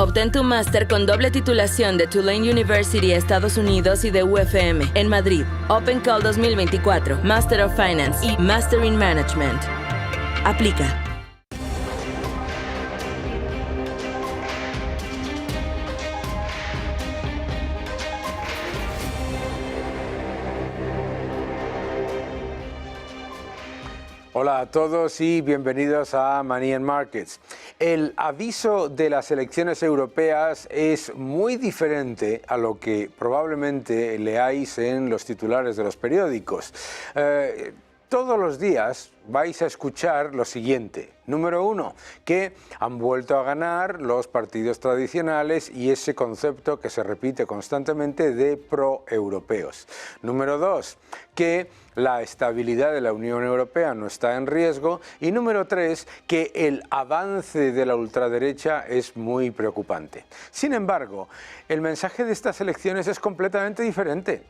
Obtén tu máster con doble titulación de Tulane University, Estados Unidos y de UFM en Madrid. Open Call 2024, Master of Finance y Master in Management. Aplica. Hola a todos y bienvenidos a Money and Markets. El aviso de las elecciones europeas es muy diferente a lo que probablemente leáis en los titulares de los periódicos. Todos los días vais a escuchar lo siguiente. Número uno, que han vuelto a ganar los partidos tradicionales y ese concepto que se repite constantemente de pro-europeos. Número dos, que la estabilidad de la Unión Europea no está en riesgo. Y número tres, que el avance de la ultraderecha es muy preocupante. Sin embargo, el mensaje de estas elecciones es completamente diferente.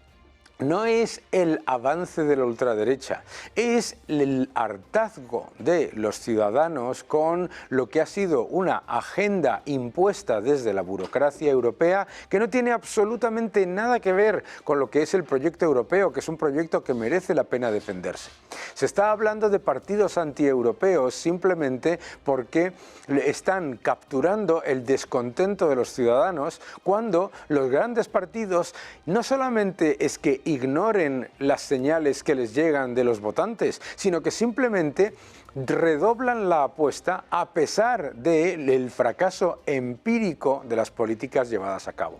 No es el avance de la ultraderecha, es el hartazgo de los ciudadanos con lo que ha sido una agenda impuesta desde la burocracia europea que no tiene absolutamente nada que ver con lo que es el proyecto europeo, que es un proyecto que merece la pena defenderse. Se está hablando de partidos antieuropeos simplemente porque están capturando el descontento de los ciudadanos cuando los grandes partidos no solamente es que ignoren las señales que les llegan de los votantes, sino que simplemente redoblan la apuesta a pesar del fracaso empírico de las políticas llevadas a cabo.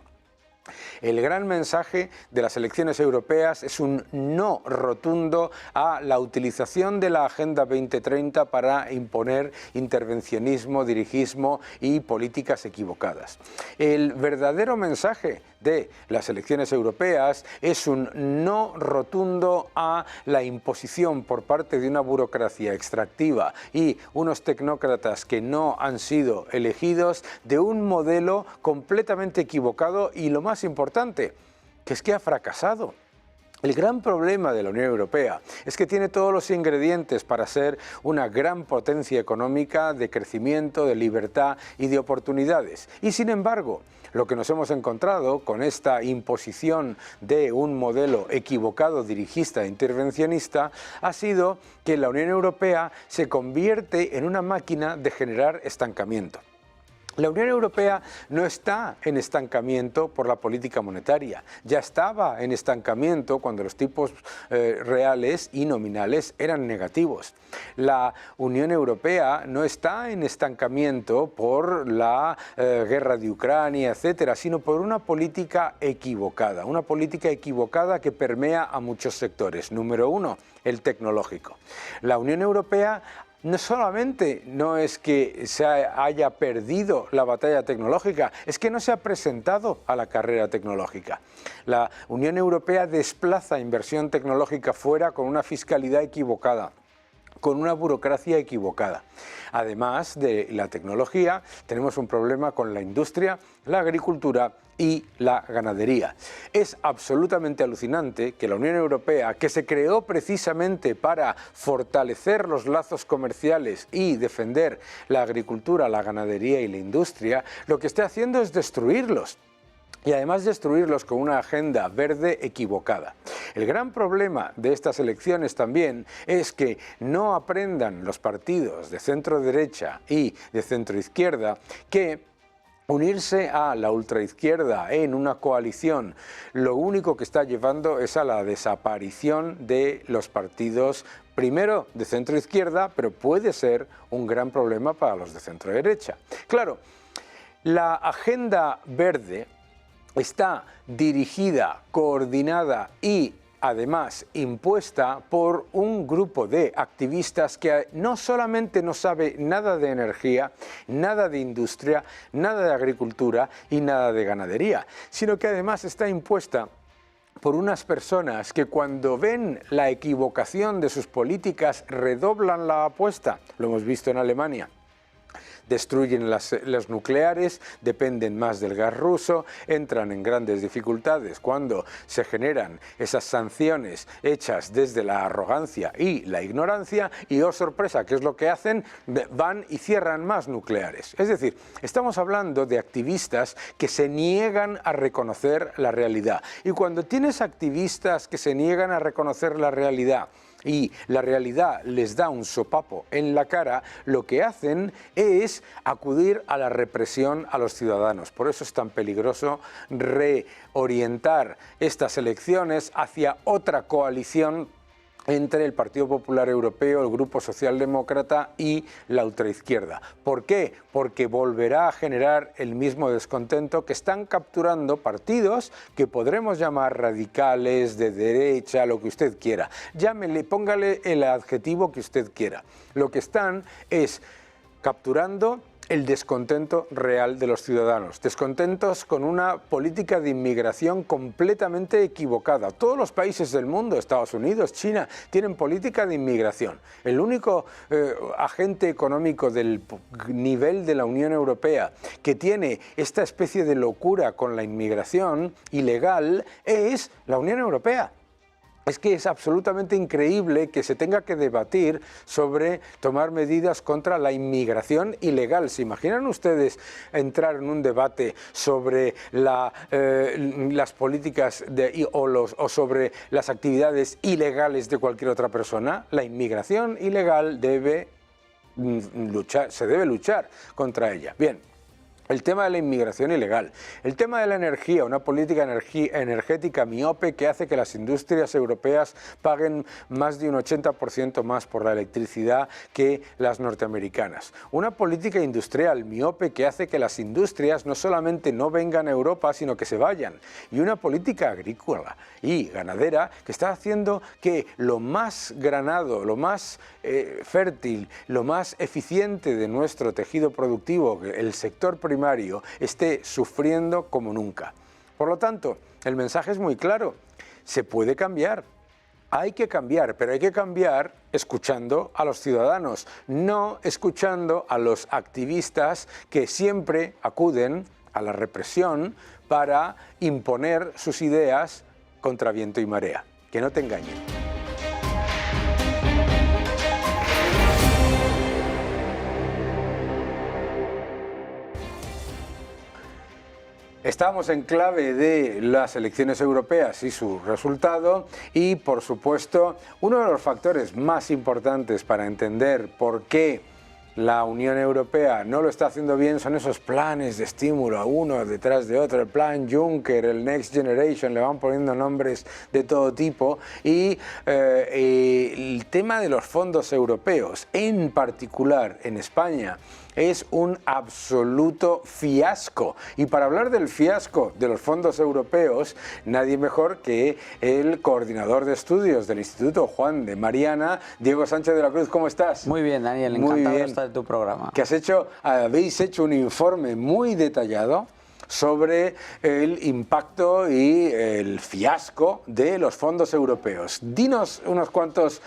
El gran mensaje de las elecciones europeas es un no rotundo a la utilización de la Agenda 2030 para imponer intervencionismo, dirigismo y políticas equivocadas. El verdadero mensaje de las elecciones europeas es un no rotundo a la imposición por parte de una burocracia extractiva y unos tecnócratas que no han sido elegidos de un modelo completamente equivocado y lo más importante, que es que ha fracasado. El gran problema de la Unión Europea es que tiene todos los ingredientes para ser una gran potencia económica de crecimiento, de libertad y de oportunidades. Y sin embargo, lo que nos hemos encontrado con esta imposición de un modelo equivocado, dirigista e intervencionista, ha sido que la Unión Europea se convierte en una máquina de generar estancamiento. La Unión Europea no está en estancamiento por la política monetaria, ya estaba en estancamiento cuando los tipos reales y nominales eran negativos. La Unión Europea no está en estancamiento por la guerra de Ucrania, etcétera, sino por una política equivocada que permea a muchos sectores. Número uno, el tecnológico. La Unión Europea no solamente no es que se haya perdido la batalla tecnológica, es que no se ha presentado a la carrera tecnológica. La Unión Europea desplaza inversión tecnológica fuera con una fiscalidad equivocada, con una burocracia equivocada. Además de la tecnología, tenemos un problema con la industria, la agricultura y la ganadería. Es absolutamente alucinante que la Unión Europea, que se creó precisamente para fortalecer los lazos comerciales y defender la agricultura, la ganadería y la industria, lo que esté haciendo es destruirlos. Y además destruirlos con una agenda verde equivocada. El gran problema de estas elecciones también es que no aprendan los partidos de centro derecha y de centro izquierda que unirse a la ultraizquierda en una coalición lo único que está llevando es a la desaparición de los partidos primero de centro izquierda, pero puede ser un gran problema para los de centro derecha. Claro, la agenda verde está dirigida, coordinada y además impuesta por un grupo de activistas que no solamente no sabe nada de energía, nada de industria, nada de agricultura y nada de ganadería, sino que además está impuesta por unas personas que cuando ven la equivocación de sus políticas redoblan la apuesta. Lo hemos visto en Alemania. destruyen las nucleares, dependen más del gas ruso, entran en grandes dificultades cuando se generan esas sanciones hechas desde la arrogancia y la ignorancia y, oh sorpresa, ¿qué es lo que hacen? Van y cierran más nucleares. Es decir, estamos hablando de activistas que se niegan a reconocer la realidad. Y cuando tienes activistas que se niegan a reconocer la realidad y la realidad les da un sopapo en la cara, lo que hacen es acudir a la represión a los ciudadanos. Por eso es tan peligroso reorientar estas elecciones hacia otra coalición entre el Partido Popular Europeo, el Grupo Socialdemócrata y la ultraizquierda. ¿Por qué? Porque volverá a generar el mismo descontento que están capturando partidos que podremos llamar radicales, de derecha, lo que usted quiera. Llámele, póngale el adjetivo que usted quiera. Lo que están es capturando el descontento real de los ciudadanos, descontentos con una política de inmigración completamente equivocada. Todos los países del mundo, Estados Unidos, China, tienen política de inmigración. El único agente económico del nivel de la Unión Europea que tiene esta especie de locura con la inmigración ilegal es la Unión Europea. Es que es absolutamente increíble que se tenga que debatir sobre tomar medidas contra la inmigración ilegal. ¿Se imaginan ustedes entrar en un debate sobre las políticas o sobre las actividades ilegales de cualquier otra persona? La inmigración ilegal se debe luchar contra ella. Bien. El tema de la inmigración ilegal, el tema de la energía, una política energética miope que hace que las industrias europeas paguen más de un 80% más por la electricidad que las norteamericanas. Una política industrial miope que hace que las industrias no solamente no vengan a Europa, sino que se vayan. Y una política agrícola y ganadera que está haciendo que lo más granado, lo más fértil, lo más eficiente de nuestro tejido productivo, el sector primario, esté sufriendo como nunca. Por lo tanto, el mensaje es muy claro. Se puede cambiar. Hay que cambiar, pero hay que cambiar escuchando a los ciudadanos, no escuchando a los activistas que siempre acuden a la represión para imponer sus ideas contra viento y marea. Que no te engañen. Estamos en clave de las elecciones europeas y su resultado y, por supuesto, uno de los factores más importantes para entender por qué la Unión Europea no lo está haciendo bien son esos planes de estímulo, uno detrás de otro, el plan Juncker, el Next Generation, le van poniendo nombres de todo tipo, y el tema de los fondos europeos, en particular en España, es un absoluto fiasco. Y para hablar del fiasco de los fondos europeos, nadie mejor que el coordinador de estudios del Instituto Juan de Mariana, Diego Sánchez de la Cruz. ¿Cómo estás? Muy bien, Daniel, encantado de estar en tu programa. Que habéis hecho un informe muy detallado sobre el impacto y el fiasco de los fondos europeos. Dinos unas cuantas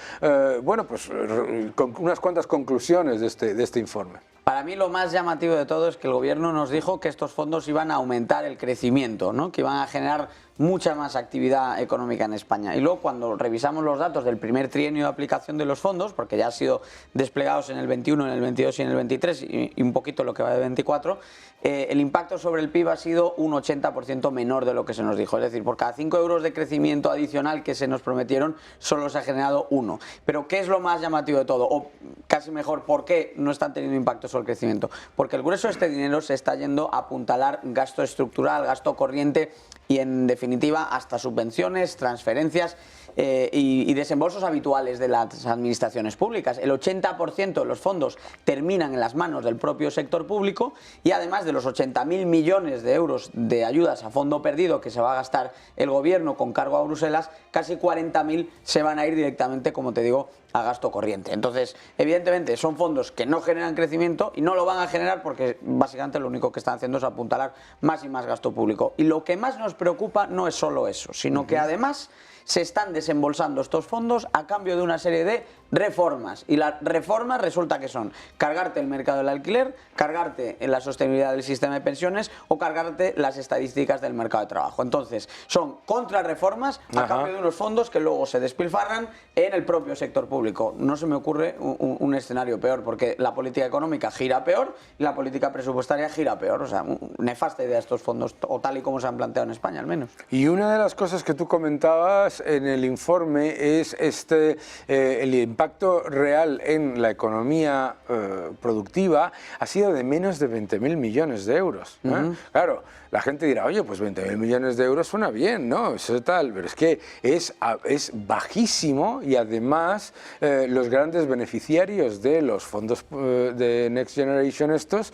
conclusiones de este informe. Para mí lo más llamativo de todo es que el gobierno nos dijo que estos fondos iban a aumentar el crecimiento, ¿no? Que iban a generar mucha más actividad económica en España. Y luego, cuando revisamos los datos del primer trienio de aplicación de los fondos, porque ya han sido desplegados en el 21, en el 22 y en el 23 y un poquito lo que va de 24, el impacto sobre el PIB ha sido un 80% menor de lo que se nos dijo. Es decir, por cada 5 euros de crecimiento adicional que se nos prometieron, solo se ha generado 1. Pero ¿qué es lo más llamativo de todo? O casi mejor, ¿por qué no están teniendo impacto sobre el crecimiento? Porque el grueso de este dinero se está yendo a apuntalar gasto estructural, gasto corriente y, en definitiva, hasta subvenciones, transferencias y desembolsos habituales de las administraciones públicas. El 80% de los fondos terminan en las manos del propio sector público y, además de los 80.000 millones de euros de ayudas a fondo perdido que se va a gastar el gobierno con cargo a Bruselas, casi 40.000 se van a ir directamente, como te digo, a gasto corriente. Entonces, evidentemente, son fondos que no generan crecimiento y no lo van a generar porque básicamente lo único que están haciendo es apuntalar más y más gasto público. Y lo que más nos preocupa no es solo eso, sino que además se están desembolsando estos fondos a cambio de una serie de reformas. Y las reformas resulta que son cargarte el mercado del alquiler, cargarte en la sostenibilidad del sistema de pensiones o cargarte las estadísticas del mercado de trabajo. Entonces, son contrarreformas a cambio de unos fondos que luego se despilfarran en el propio sector público. No se me ocurre un escenario peor, porque la política económica gira peor y la política presupuestaria gira peor. O sea, nefasta idea estos fondos, o tal y como se han planteado en España al menos. Y una de las cosas que tú comentabas en el informe es el impacto real en la economía productiva ha sido de menos de 20.000 millones de euros. Claro, la gente dirá, oye, pues 20.000 millones de euros suena bien, ¿no? Eso tal, pero es que es bajísimo y además los grandes beneficiarios de los fondos de Next Generation estos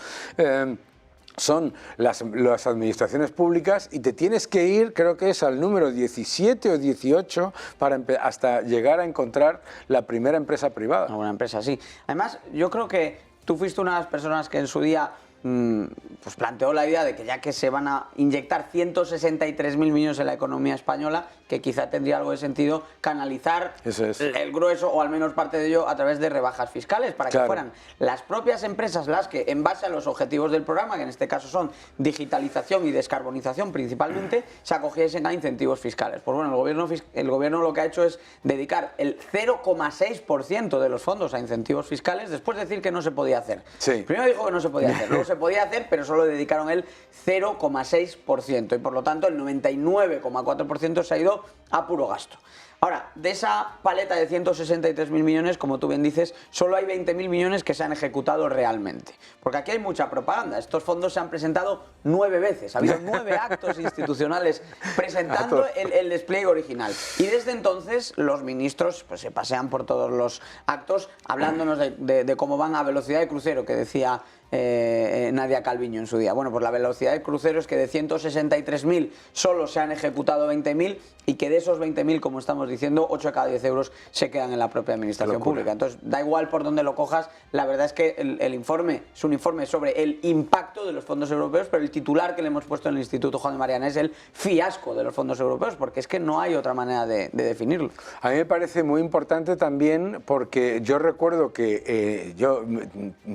son las administraciones públicas, y te tienes que ir, creo que es al número 17 o 18 hasta llegar a encontrar la primera empresa privada. Una empresa, sí. Además, yo creo que tú fuiste una de las personas que en su día pues planteó la idea de que ya que se van a inyectar 163.000 millones en la economía española, que quizá tendría algo de sentido canalizar el grueso o al menos parte de ello a través de rebajas fiscales, para que fueran las propias empresas las que, en base a los objetivos del programa, que en este caso son digitalización y descarbonización principalmente, se acogiesen a incentivos fiscales. Pues bueno, el gobierno lo que ha hecho es dedicar el 0,6% de los fondos a incentivos fiscales, después de decir que no se podía hacer. Primero dijo que no se podía hacer, luego se podía hacer, pero solo dedicaron el 0,6%, y por lo tanto el 99,4% se ha ido a puro gasto. Ahora, de esa paleta de 163.000 millones, como tú bien dices, solo hay 20.000 millones que se han ejecutado realmente. Porque aquí hay mucha propaganda. Estos fondos se han presentado 9 veces. Ha habido 9 actos institucionales presentando el despliegue original. Y desde entonces los ministros pues, se pasean por todos los actos hablándonos de cómo van a velocidad de crucero, que decía Nadia Calviño en su día. Bueno, pues la velocidad de crucero es que de 163.000 solo se han ejecutado 20.000, y que de esos 20.000, como estamos diciendo, 8 de cada 10 euros se quedan en la propia administración pública. Entonces, da igual por dónde lo cojas, la verdad es que el informe es un informe sobre el impacto de los fondos europeos, pero el titular que le hemos puesto en el Instituto Juan de Mariana es el fiasco de los fondos europeos, porque es que no hay otra manera de definirlo. A mí me parece muy importante también, porque yo recuerdo que yo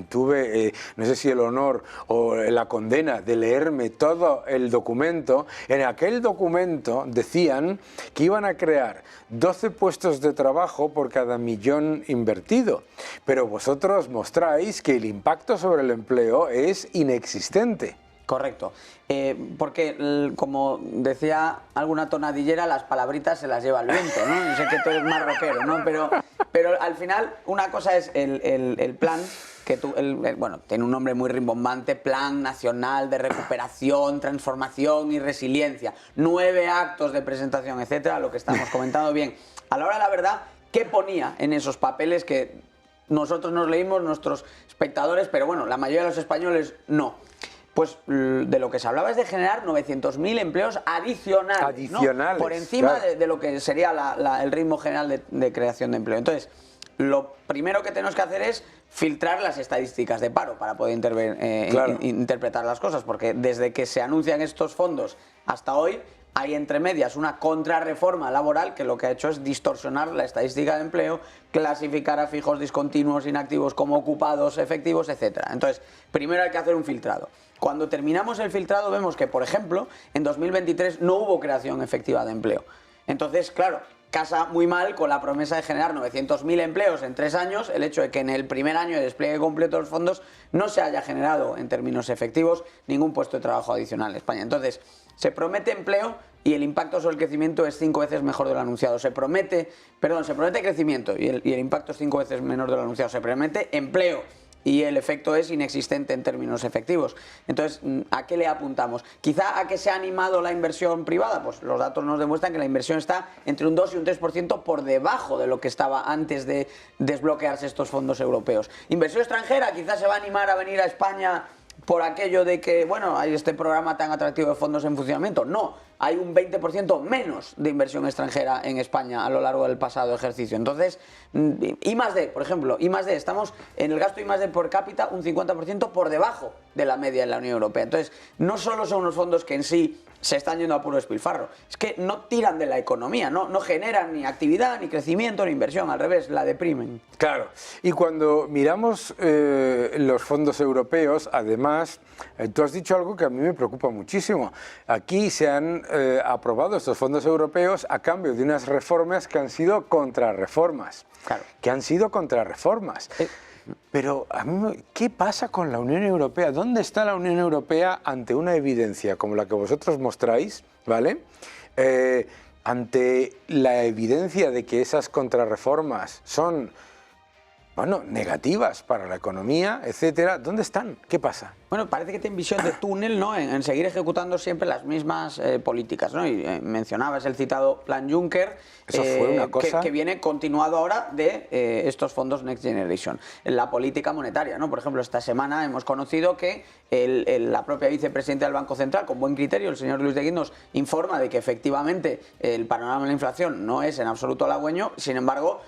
tuve, no sé si el honor o la condena de leerme todo el documento. En aquel documento decían que iban a crear 12 puestos de trabajo por cada millón invertido, pero vosotros mostráis que el impacto sobre el empleo es inexistente. Correcto, porque como decía alguna tonadillera, las palabritas se las lleva el viento, ¿no? Yo sé que tú eres más rockero, ¿no? Pero al final una cosa es el plan, que bueno, tiene un nombre muy rimbombante: Plan Nacional de Recuperación, Transformación y Resiliencia. 9 actos de presentación, etcétera, lo que estamos comentando. Bien, a la hora de la verdad, ¿qué ponía en esos papeles que nosotros nos leímos, nuestros espectadores, pero bueno, la mayoría de los españoles no? Pues de lo que se hablaba es de generar 900.000 empleos adicionales, ¿no? Por encima de lo que sería el ritmo general de creación de empleo. Entonces, lo primero que tenemos que hacer es filtrar las estadísticas de paro para poder interpretar las cosas, porque desde que se anuncian estos fondos hasta hoy hay entre medias una contrarreforma laboral que lo que ha hecho es distorsionar la estadística de empleo, clasificar a fijos, discontinuos, inactivos como ocupados, efectivos, etc. Entonces, primero hay que hacer un filtrado. Cuando terminamos el filtrado vemos que, por ejemplo, en 2023 no hubo creación efectiva de empleo. Entonces, claro, casa muy mal con la promesa de generar 900.000 empleos en 3 años, el hecho de que en el primer año de despliegue completo de los fondos no se haya generado en términos efectivos ningún puesto de trabajo adicional en España. Entonces, se promete empleo y el impacto sobre el crecimiento es 5 veces mejor de lo anunciado. Se promete crecimiento y el impacto es 5 veces menor de lo anunciado. Se promete empleo y el efecto es inexistente en términos efectivos. Entonces, ¿a qué le apuntamos? Quizá a que se ha animado la inversión privada. Pues los datos nos demuestran que la inversión está entre un 2 y un 3% por debajo de lo que estaba antes de desbloquearse estos fondos europeos. Inversión extranjera, quizás se va a animar a venir a España por aquello de que, bueno, hay este programa tan atractivo de fondos en funcionamiento. No, hay un 20% menos de inversión extranjera en España a lo largo del pasado ejercicio. Entonces, I+D, por ejemplo, I+D, estamos en el gasto I+D por cápita un 50% por debajo de la media en la Unión Europea. Entonces, no solo son unos fondos que en sí se están yendo a puro despilfarro, es que no tiran de la economía, no generan ni actividad, ni crecimiento, ni inversión, al revés, la deprimen. Claro, y cuando miramos los fondos europeos, además, tú has dicho algo que a mí me preocupa muchísimo. Aquí se han aprobado estos fondos europeos a cambio de unas reformas que han sido contrarreformas. Claro. Que han sido contrarreformas. Pero, ¿qué pasa con la Unión Europea? ¿Dónde está la Unión Europea ante una evidencia como la que vosotros mostráis, ¿vale? Ante la evidencia de que esas contrarreformas son, bueno, negativas para la economía, etcétera, ¿dónde están? ¿Qué pasa? Bueno, parece que tienen visión de túnel, ¿no? En seguir ejecutando siempre las mismas políticas, ¿no? Y mencionabas el citado Plan Juncker, Eso fue una cosa que viene continuado ahora de estos fondos Next Generation. La política monetaria, ¿no? Por ejemplo, esta semana hemos conocido que la propia vicepresidenta del Banco Central, con buen criterio, el señor Luis de Guindos, informa de que efectivamente el panorama de la inflación no es en absoluto halagüeño. Sin embargo,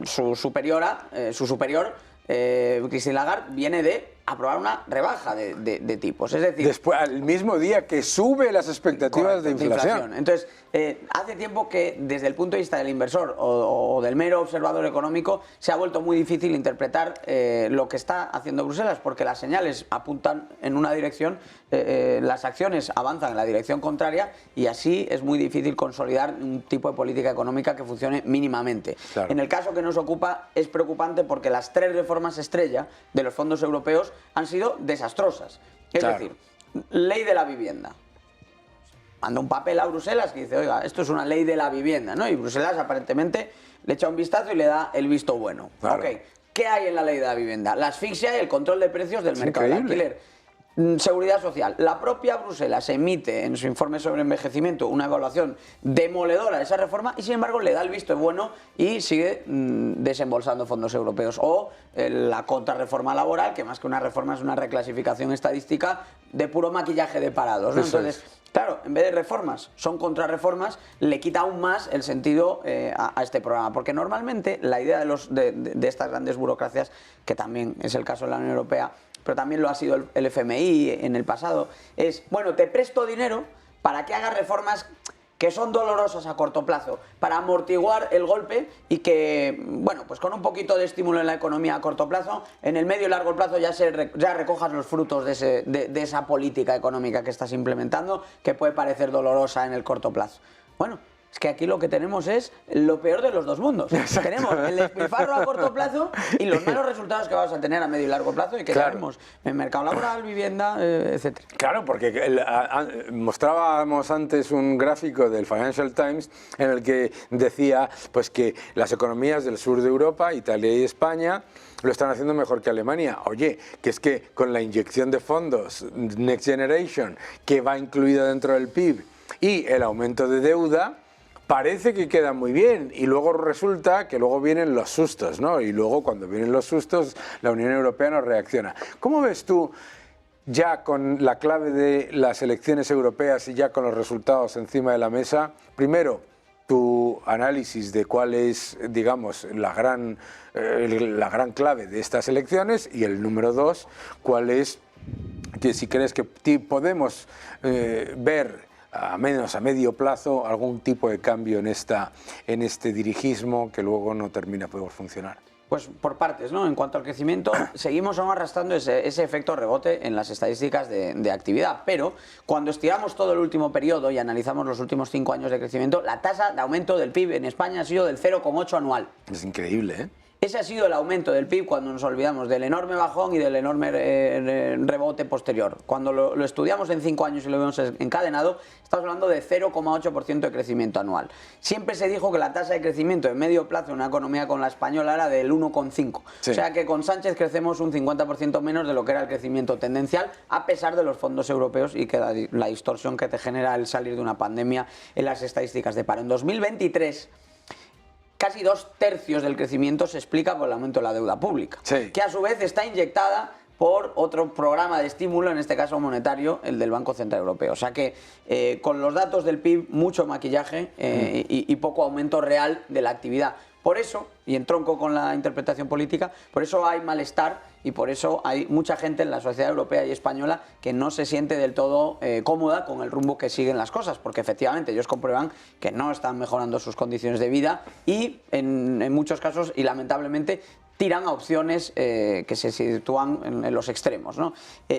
su superior, Christine Lagarde, viene de aprobar una rebaja de tipos, es decir... Después, al mismo día que sube las expectativas de inflación. Entonces, hace tiempo que desde el punto de vista del inversor o del mero observador económico se ha vuelto muy difícil interpretar lo que está haciendo Bruselas, porque las señales apuntan en una dirección, las acciones avanzan en la dirección contraria y así es muy difícil consolidar un tipo de política económica que funcione mínimamente. Claro. En el caso que nos ocupa es preocupante porque las 3 reformas estrella de los fondos europeos han sido desastrosas. Es decir, ley de la vivienda. Manda un papel a Bruselas que dice, oiga, esto es una ley de la vivienda, ¿no? Y Bruselas aparentemente le echa un vistazo y le da el visto bueno. Claro. Okay. ¿Qué hay en la ley de la vivienda? La asfixia y el control de precios del mercado del alquiler. Seguridad social. La propia Bruselas emite en su informe sobre envejecimiento una evaluación demoledora de esa reforma y sin embargo le da el visto bueno y sigue desembolsando fondos europeos. O la contrarreforma laboral, que más que una reforma es una reclasificación estadística de puro maquillaje de parados, ¿no? Entonces, claro, en vez de reformas, son contrarreformas, le quita aún más el sentido a este programa, porque normalmente la idea de estas grandes burocracias, que también es el caso de la Unión Europea, pero también lo ha sido el FMI en el pasado, es, bueno, te presto dinero para que hagas reformas que son dolorosas a corto plazo, para amortiguar el golpe y que, bueno, pues con un poquito de estímulo en la economía a corto plazo, en el medio y largo plazo ya recojas los frutos de esa política económica que estás implementando, que puede parecer dolorosa en el corto plazo. Bueno, es que aquí lo que tenemos es lo peor de los dos mundos. Exacto. Tenemos el despilfarro a corto plazo y los malos resultados que vamos a tener a medio y largo plazo y que tenemos en mercado laboral, vivienda, etcétera. Claro, porque mostrábamos antes un gráfico del Financial Times en el que decía pues que las economías del sur de Europa, Italia y España, lo están haciendo mejor que Alemania. Oye, que es que con la inyección de fondos Next Generation, que va incluida dentro del PIB, y el aumento de deuda, parece que queda muy bien y luego resulta que luego vienen los sustos, ¿no? Y luego cuando vienen los sustos la Unión Europea no reacciona. ¿Cómo ves tú, ya con la clave de las elecciones europeas y ya con los resultados encima de la mesa, primero tu análisis de cuál es, digamos, la gran clave de estas elecciones y el número 2, cuál es, que si crees que podemos ver a menos a medio plazo algún tipo de cambio en este dirigismo que luego no termina por funcionar? Pues por partes, ¿no? En cuanto al crecimiento, seguimos aún arrastrando ese efecto rebote en las estadísticas de actividad, pero cuando estiramos todo el último periodo y analizamos los últimos 5 años de crecimiento, la tasa de aumento del PIB en España ha sido del 0,8 anual. Es increíble, ¿eh? Ese ha sido el aumento del PIB cuando nos olvidamos del enorme bajón y del enorme rebote posterior. Cuando lo estudiamos en 5 años y lo vemos encadenado, estamos hablando de 0,8% de crecimiento anual. Siempre se dijo que la tasa de crecimiento en medio plazo en una economía con la española era del 1,5. Sí. O sea que con Sánchez crecemos un 50% menos de lo que era el crecimiento tendencial, a pesar de los fondos europeos y que la distorsión que te genera el salir de una pandemia en las estadísticas de paro. En 2023... casi 2/3 del crecimiento se explica por el aumento de la deuda pública, que a su vez está inyectada por otro programa de estímulo, en este caso monetario, el del Banco Central Europeo. O sea que con los datos del PIB, mucho maquillaje y poco aumento real de la actividad. Por eso, y entronco con la interpretación política, por eso hay malestar y por eso hay mucha gente en la sociedad europea y española que no se siente del todo cómoda con el rumbo que siguen las cosas, porque efectivamente ellos comprueban que no están mejorando sus condiciones de vida y en muchos casos, y lamentablemente, tiran a opciones que se sitúan en los extremos, ¿no?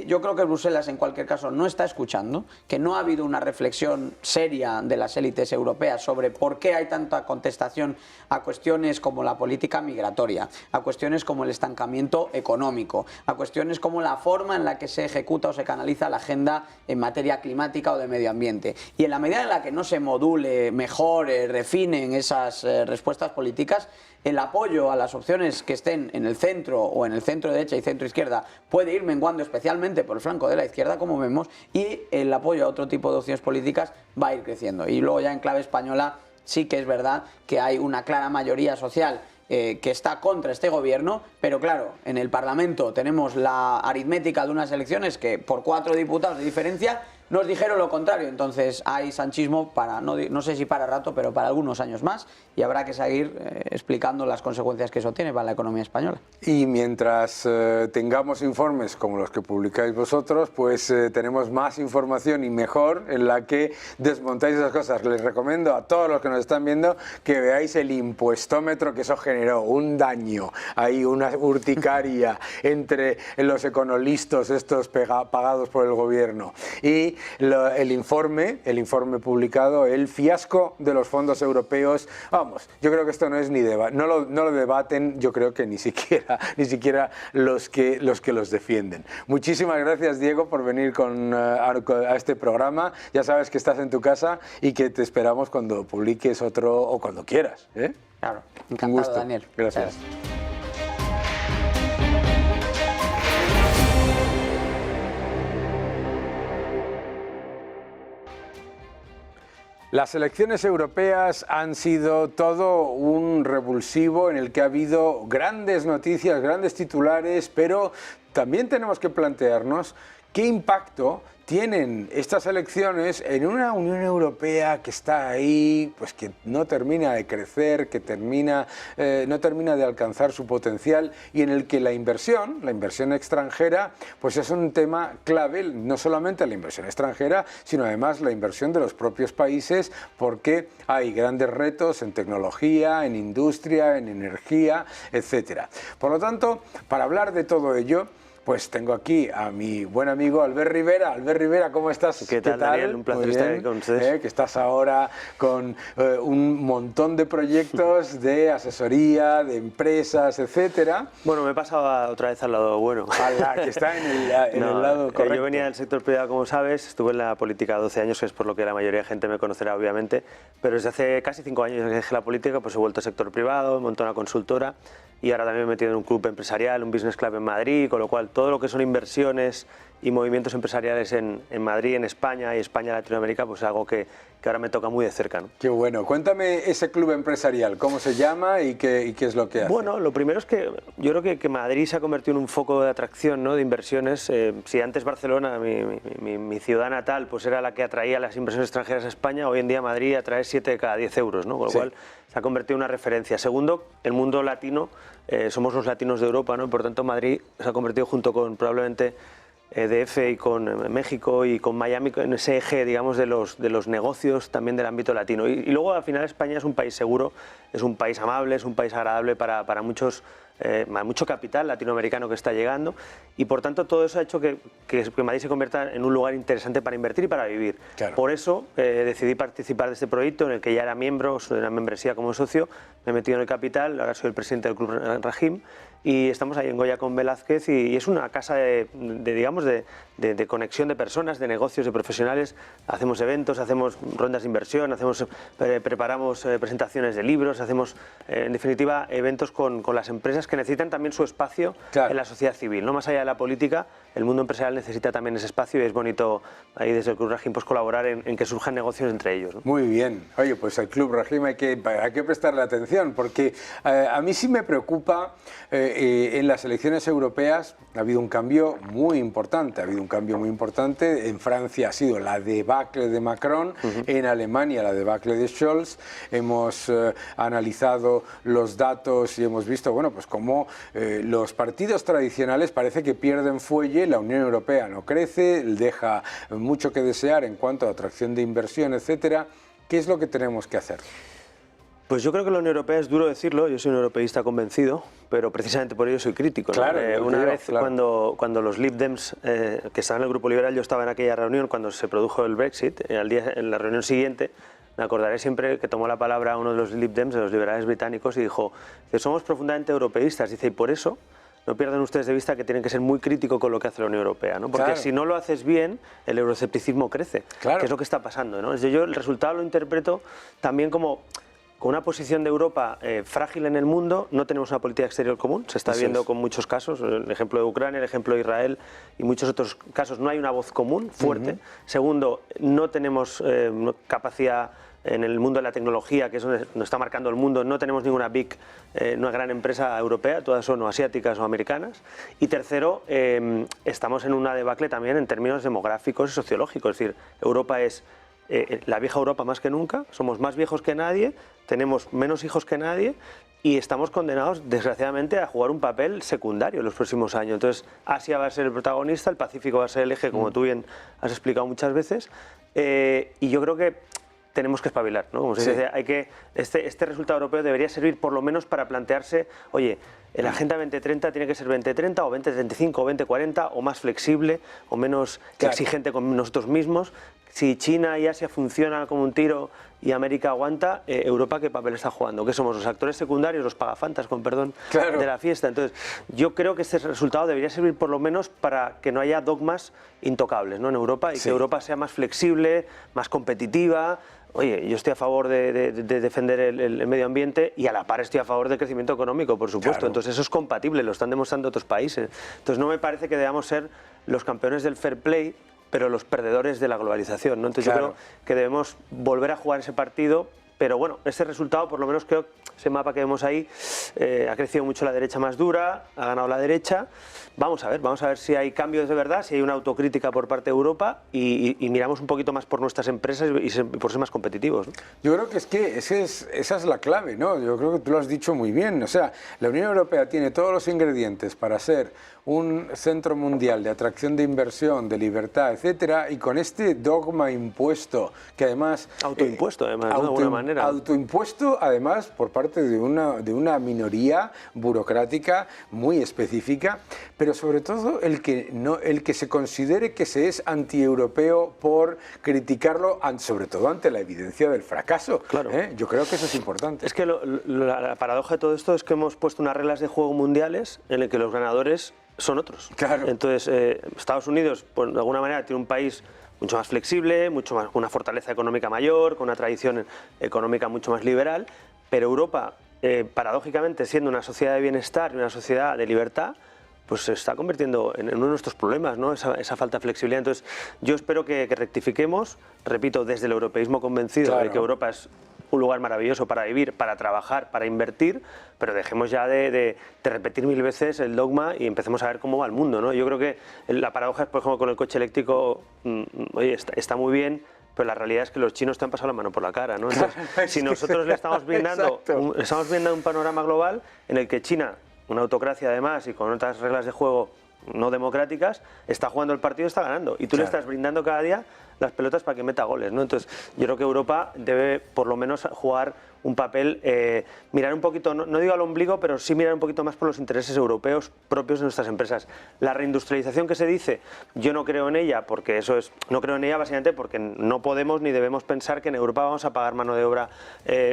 Yo creo que Bruselas, en cualquier caso, no está escuchando, que no ha habido una reflexión seria de las élites europeas sobre por qué hay tanta contestación a cuestiones como la política migratoria, a cuestiones como el estancamiento económico, a cuestiones como la forma en la que se ejecuta o se canaliza la agenda en materia climática o de medio ambiente. Y en la medida en la que no se module, mejore, refinen esas respuestas políticas, el apoyo a las opciones que estén en el centro o en el centro derecha y centro izquierda puede ir menguando, especialmente por el flanco de la izquierda, como vemos, y el apoyo a otro tipo de opciones políticas va a ir creciendo. Y luego ya en clave española sí que es verdad que hay una clara mayoría social que está contra este gobierno, pero claro, en el Parlamento tenemos la aritmética de unas elecciones que por 4 diputados de diferencia nos dijeron lo contrario. Entonces hay sanchismo para, no sé si para rato, pero para algunos años más, y habrá que seguir explicando las consecuencias que eso tiene para la economía española. Y mientras tengamos informes como los que publicáis vosotros, pues tenemos más información y mejor en la que desmontáis esas cosas. Les recomiendo a todos los que nos están viendo que veáis el impuestómetro, que eso generó un daño, hay una urticaria entre los econolistas estos pagados por el gobierno y el informe publicado, el fiasco de los fondos europeos. Vamos, yo creo que esto no es ni no lo debaten, yo creo que ni siquiera los que los defienden. Muchísimas gracias, Diego, por venir a este programa. Ya sabes que estás en tu casa y que te esperamos cuando publiques otro o cuando quieras, ¿eh? Claro, encantado, un gusto. Daniel. Gracias. Las elecciones europeas han sido todo un revulsivo en el que ha habido grandes noticias, grandes titulares, pero también tenemos que plantearnos qué impacto tienen estas elecciones en una Unión Europea que está ahí, pues que no termina de crecer, que no termina de alcanzar su potencial y en el que la inversión extranjera, pues es un tema clave, no solamente la inversión extranjera, sino además la inversión de los propios países, porque hay grandes retos en tecnología, en industria, en energía, etcétera. Por lo tanto, para hablar de todo ello, pues tengo aquí a mi buen amigo Albert Rivera. Albert Rivera, ¿cómo estás? ¿Qué tal, Daniel? Un placer estar aquí con ustedes. Que estás ahora con un montón de proyectos de asesoría, de empresas, etcétera. Bueno, me he pasado otra vez al lado bueno. Que está en el lado correcto. Yo venía del sector privado, como sabes, estuve en la política 12 años, que es por lo que la mayoría de gente me conocerá, obviamente, pero desde hace casi 5 años que dejé la política, pues he vuelto al sector privado, he montado una consultora y ahora también me he metido en un club empresarial, un business club en Madrid, con lo cual todo lo que son inversiones y movimientos empresariales en Madrid, en España y España, Latinoamérica, pues es algo que ahora me toca muy de cerca, ¿no? Qué bueno. Cuéntame ese club empresarial, ¿cómo se llama y qué es lo que hace? Bueno, lo primero es que yo creo que Madrid se ha convertido en un foco de atracción, ¿no?, de inversiones. Si antes Barcelona, mi ciudad natal, pues era la que atraía las inversiones extranjeras a España, hoy en día Madrid atrae 7 de cada 10 euros, ¿no? Con lo cual se ha convertido en una referencia. Segundo, el mundo latino, somos los latinos de Europa, ¿no? Por tanto, Madrid se ha convertido junto con probablemente DF y con México y con Miami en ese eje, digamos, de los negocios también del ámbito latino. Y luego, al final, España es un país seguro, es un país amable, es un país agradable para mucho capital latinoamericano que está llegando y por tanto todo eso ha hecho que Madrid se convierta en un lugar interesante para invertir y para vivir. Claro. Por eso decidí participar de este proyecto en el que ya era miembro, soy de una membresía como socio, me he metido en el capital, ahora soy el presidente del Club Rahim y estamos ahí en Goya con Velázquez y es una casa de conexión de personas, de negocios, de profesionales. Hacemos eventos, hacemos rondas de inversión, preparamos presentaciones de libros, hacemos en definitiva eventos con las empresas que necesitan también su espacio en la sociedad civil, ¿no? Más allá de la política, el mundo empresarial necesita también ese espacio y es bonito ahí desde el Club Rahim pues colaborar en que surjan negocios entre ellos, ¿no? Muy bien. Oye, pues al Club Rahim hay que prestarle atención porque a mí sí me preocupa que en las elecciones europeas ha habido un cambio muy importante. Ha habido un cambio muy importante. En Francia ha sido la debacle de Macron, en Alemania la debacle de Scholz. Hemos analizado los datos y hemos visto, bueno, pues cómo los partidos tradicionales parece que pierden fuelle. La Unión Europea no crece, deja mucho que desear en cuanto a atracción de inversión, etcétera. ¿Qué es lo que tenemos que hacer? Pues yo creo que la Unión Europea, es duro decirlo, yo soy un europeísta convencido, pero precisamente por ello soy crítico, ¿no? Claro, una vez cuando los Lib Dems, que estaban en el Grupo Liberal, yo estaba en aquella reunión cuando se produjo el Brexit, en la reunión siguiente, me acordaré siempre que tomó la palabra uno de los Lib Dems, de los liberales británicos, y dijo que somos profundamente europeístas, dice, y por eso no pierdan ustedes de vista que tienen que ser muy críticos con lo que hace la Unión Europea, ¿no? Porque si no lo haces bien, el euroescepticismo crece, que es lo que está pasando, ¿no? Yo el resultado lo interpreto también como con una posición de Europa frágil en el mundo. No tenemos una política exterior común, se está viendo con muchos casos, el ejemplo de Ucrania, el ejemplo de Israel y muchos otros casos, no hay una voz común fuerte. Segundo, no tenemos capacidad en el mundo de la tecnología, que es donde nos está marcando el mundo, no tenemos ninguna una gran empresa europea, todas son o asiáticas o americanas. Y tercero, estamos en una debacle también en términos demográficos y sociológicos, es decir, Europa es la vieja Europa más que nunca, somos más viejos que nadie, tenemos menos hijos que nadie y estamos condenados, desgraciadamente, a jugar un papel secundario en los próximos años. Entonces, Asia va a ser el protagonista, el Pacífico va a ser el eje, como tú bien has explicado muchas veces, y yo creo que tenemos que espabilar, ¿no? Como se dice, este resultado europeo debería servir por lo menos para plantearse, oye, la Agenda 2030 tiene que ser 2030 o 2035 o 2040 o más flexible o menos exigente con nosotros mismos. Si China y Asia funcionan como un tiro y América aguanta, Europa ¿qué papel está jugando? ¿Qué somos? ¿Los actores secundarios, los pagafantas, con perdón, de la fiesta? Entonces, yo creo que este resultado debería servir por lo menos para que no haya dogmas intocables, ¿no?, en Europa, y que Europa sea más flexible, más competitiva. Oye, yo estoy a favor de defender el medio ambiente y a la par estoy a favor del crecimiento económico, por supuesto. Entonces eso es compatible, lo están demostrando otros países. Entonces no me parece que debamos ser los campeones del fair play, pero los perdedores de la globalización, ¿no? Entonces yo creo que debemos volver a jugar ese partido, pero bueno, este resultado, por lo menos creo, ese mapa que vemos ahí, ha crecido mucho la derecha más dura, ha ganado la derecha. Vamos a ver si hay cambios de verdad, si hay una autocrítica por parte de Europa y miramos un poquito más por nuestras empresas y por ser más competitivos, ¿no? Yo creo que esa es la clave, ¿no? Yo creo que tú lo has dicho muy bien. O sea, la Unión Europea tiene todos los ingredientes para ser un centro mundial de atracción de inversión, de libertad, etcétera, y con este dogma impuesto, que además... Autoimpuesto, además, ¿no? De alguna manera. Autoimpuesto, además, por parte de una minoría burocrática muy específica, pero sobre todo el que se considere que se es antieuropeo por criticarlo, sobre todo ante la evidencia del fracaso. Yo creo que eso es importante. Es que la paradoja de todo esto es que hemos puesto unas reglas de juego mundiales en las que los ganadores son otros. Entonces, Estados Unidos, pues, de alguna manera, tiene un país mucho más flexible, mucho más, con una fortaleza económica mayor, con una tradición económica mucho más liberal, pero Europa, paradójicamente, siendo una sociedad de bienestar y una sociedad de libertad, pues se está convirtiendo en uno de nuestros problemas, ¿no? Esa falta de flexibilidad. Entonces, yo espero que rectifiquemos, repito, desde el europeísmo convencido de que Europa es un lugar maravilloso para vivir, para trabajar, para invertir, pero dejemos ya de repetir mil veces el dogma y empecemos a ver cómo va el mundo, ¿no? Yo creo que la paradoja es, por ejemplo, con el coche eléctrico, oye, está muy bien, pero la realidad es que los chinos te han pasado la mano por la cara, ¿no? Entonces, si nosotros le estamos brindando un panorama global en el que China, una autocracia además y con otras reglas de juego no democráticas, está jugando el partido y está ganando, y tú le estás brindando cada día las pelotas para que meta goles, ¿no? Entonces yo creo que Europa debe por lo menos jugar un papel, mirar un poquito, no digo al ombligo, pero sí mirar un poquito más por los intereses europeos propios de nuestras empresas. La reindustrialización que se dice, yo no creo en ella, porque no creo en ella básicamente porque no podemos ni debemos pensar que en Europa vamos a pagar mano de obra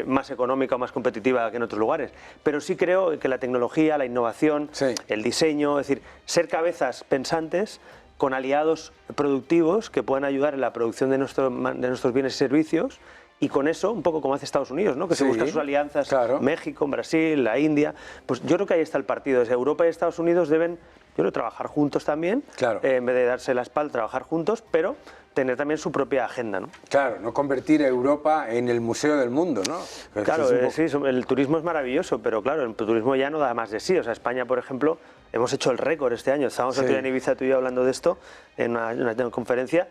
más económica o más competitiva que en otros lugares, pero sí creo que la tecnología, la innovación, el diseño, es decir, ser cabezas pensantes con aliados productivos que puedan ayudar en la producción de nuestros bienes y servicios, y con eso, un poco como hace Estados Unidos, ¿no? Que se buscan sus alianzas, México, Brasil, la India. Pues yo creo que ahí está el partido. Europa y Estados Unidos deben yo creo, trabajar juntos también, Claro. En vez de darse la espalda, trabajar juntos, pero tener también su propia agenda, ¿no? Claro, no convertir a Europa en el museo del mundo, ¿no? Claro, Es un poco- sí, el turismo es maravilloso, pero claro, el turismo ya no da más de sí. O sea, España, por ejemplo, hemos hecho el récord este año. Estábamos Sí. aquí en Ibiza, tú y yo, hablando de esto, en una conferencia.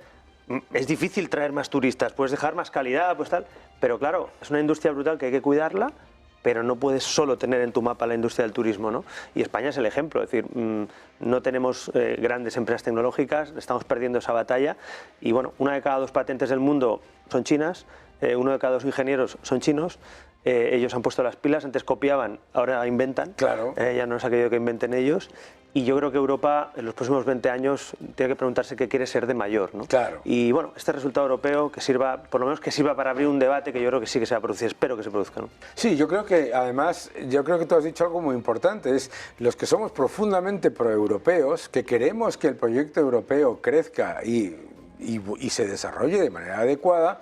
Es difícil traer más turistas, puedes dejar más calidad, pues tal, pero claro, es una industria brutal que hay que cuidarla, pero no puedes solo tener en tu mapa la industria del turismo, ¿no? Y España es el ejemplo, es decir, no tenemos grandes empresas tecnológicas, estamos perdiendo esa batalla y bueno, 1 de cada 2 patentes del mundo son chinas, 1 de cada 2 ingenieros son chinos, ellos han puesto las pilas, antes copiaban, ahora inventan, Claro. Ya no es aquello que inventen ellos. Y yo creo que Europa en los próximos 20 años tiene que preguntarse qué quiere ser de mayor, ¿no? Claro. Y bueno, este resultado europeo que sirva, por lo menos que sirva para abrir un debate que yo creo que sí que se va a producir, espero que se produzca, ¿no? Sí, yo creo que además, yo creo que tú has dicho algo muy importante, es los que somos profundamente proeuropeos, que queremos que el proyecto europeo crezca y se desarrolle de manera adecuada,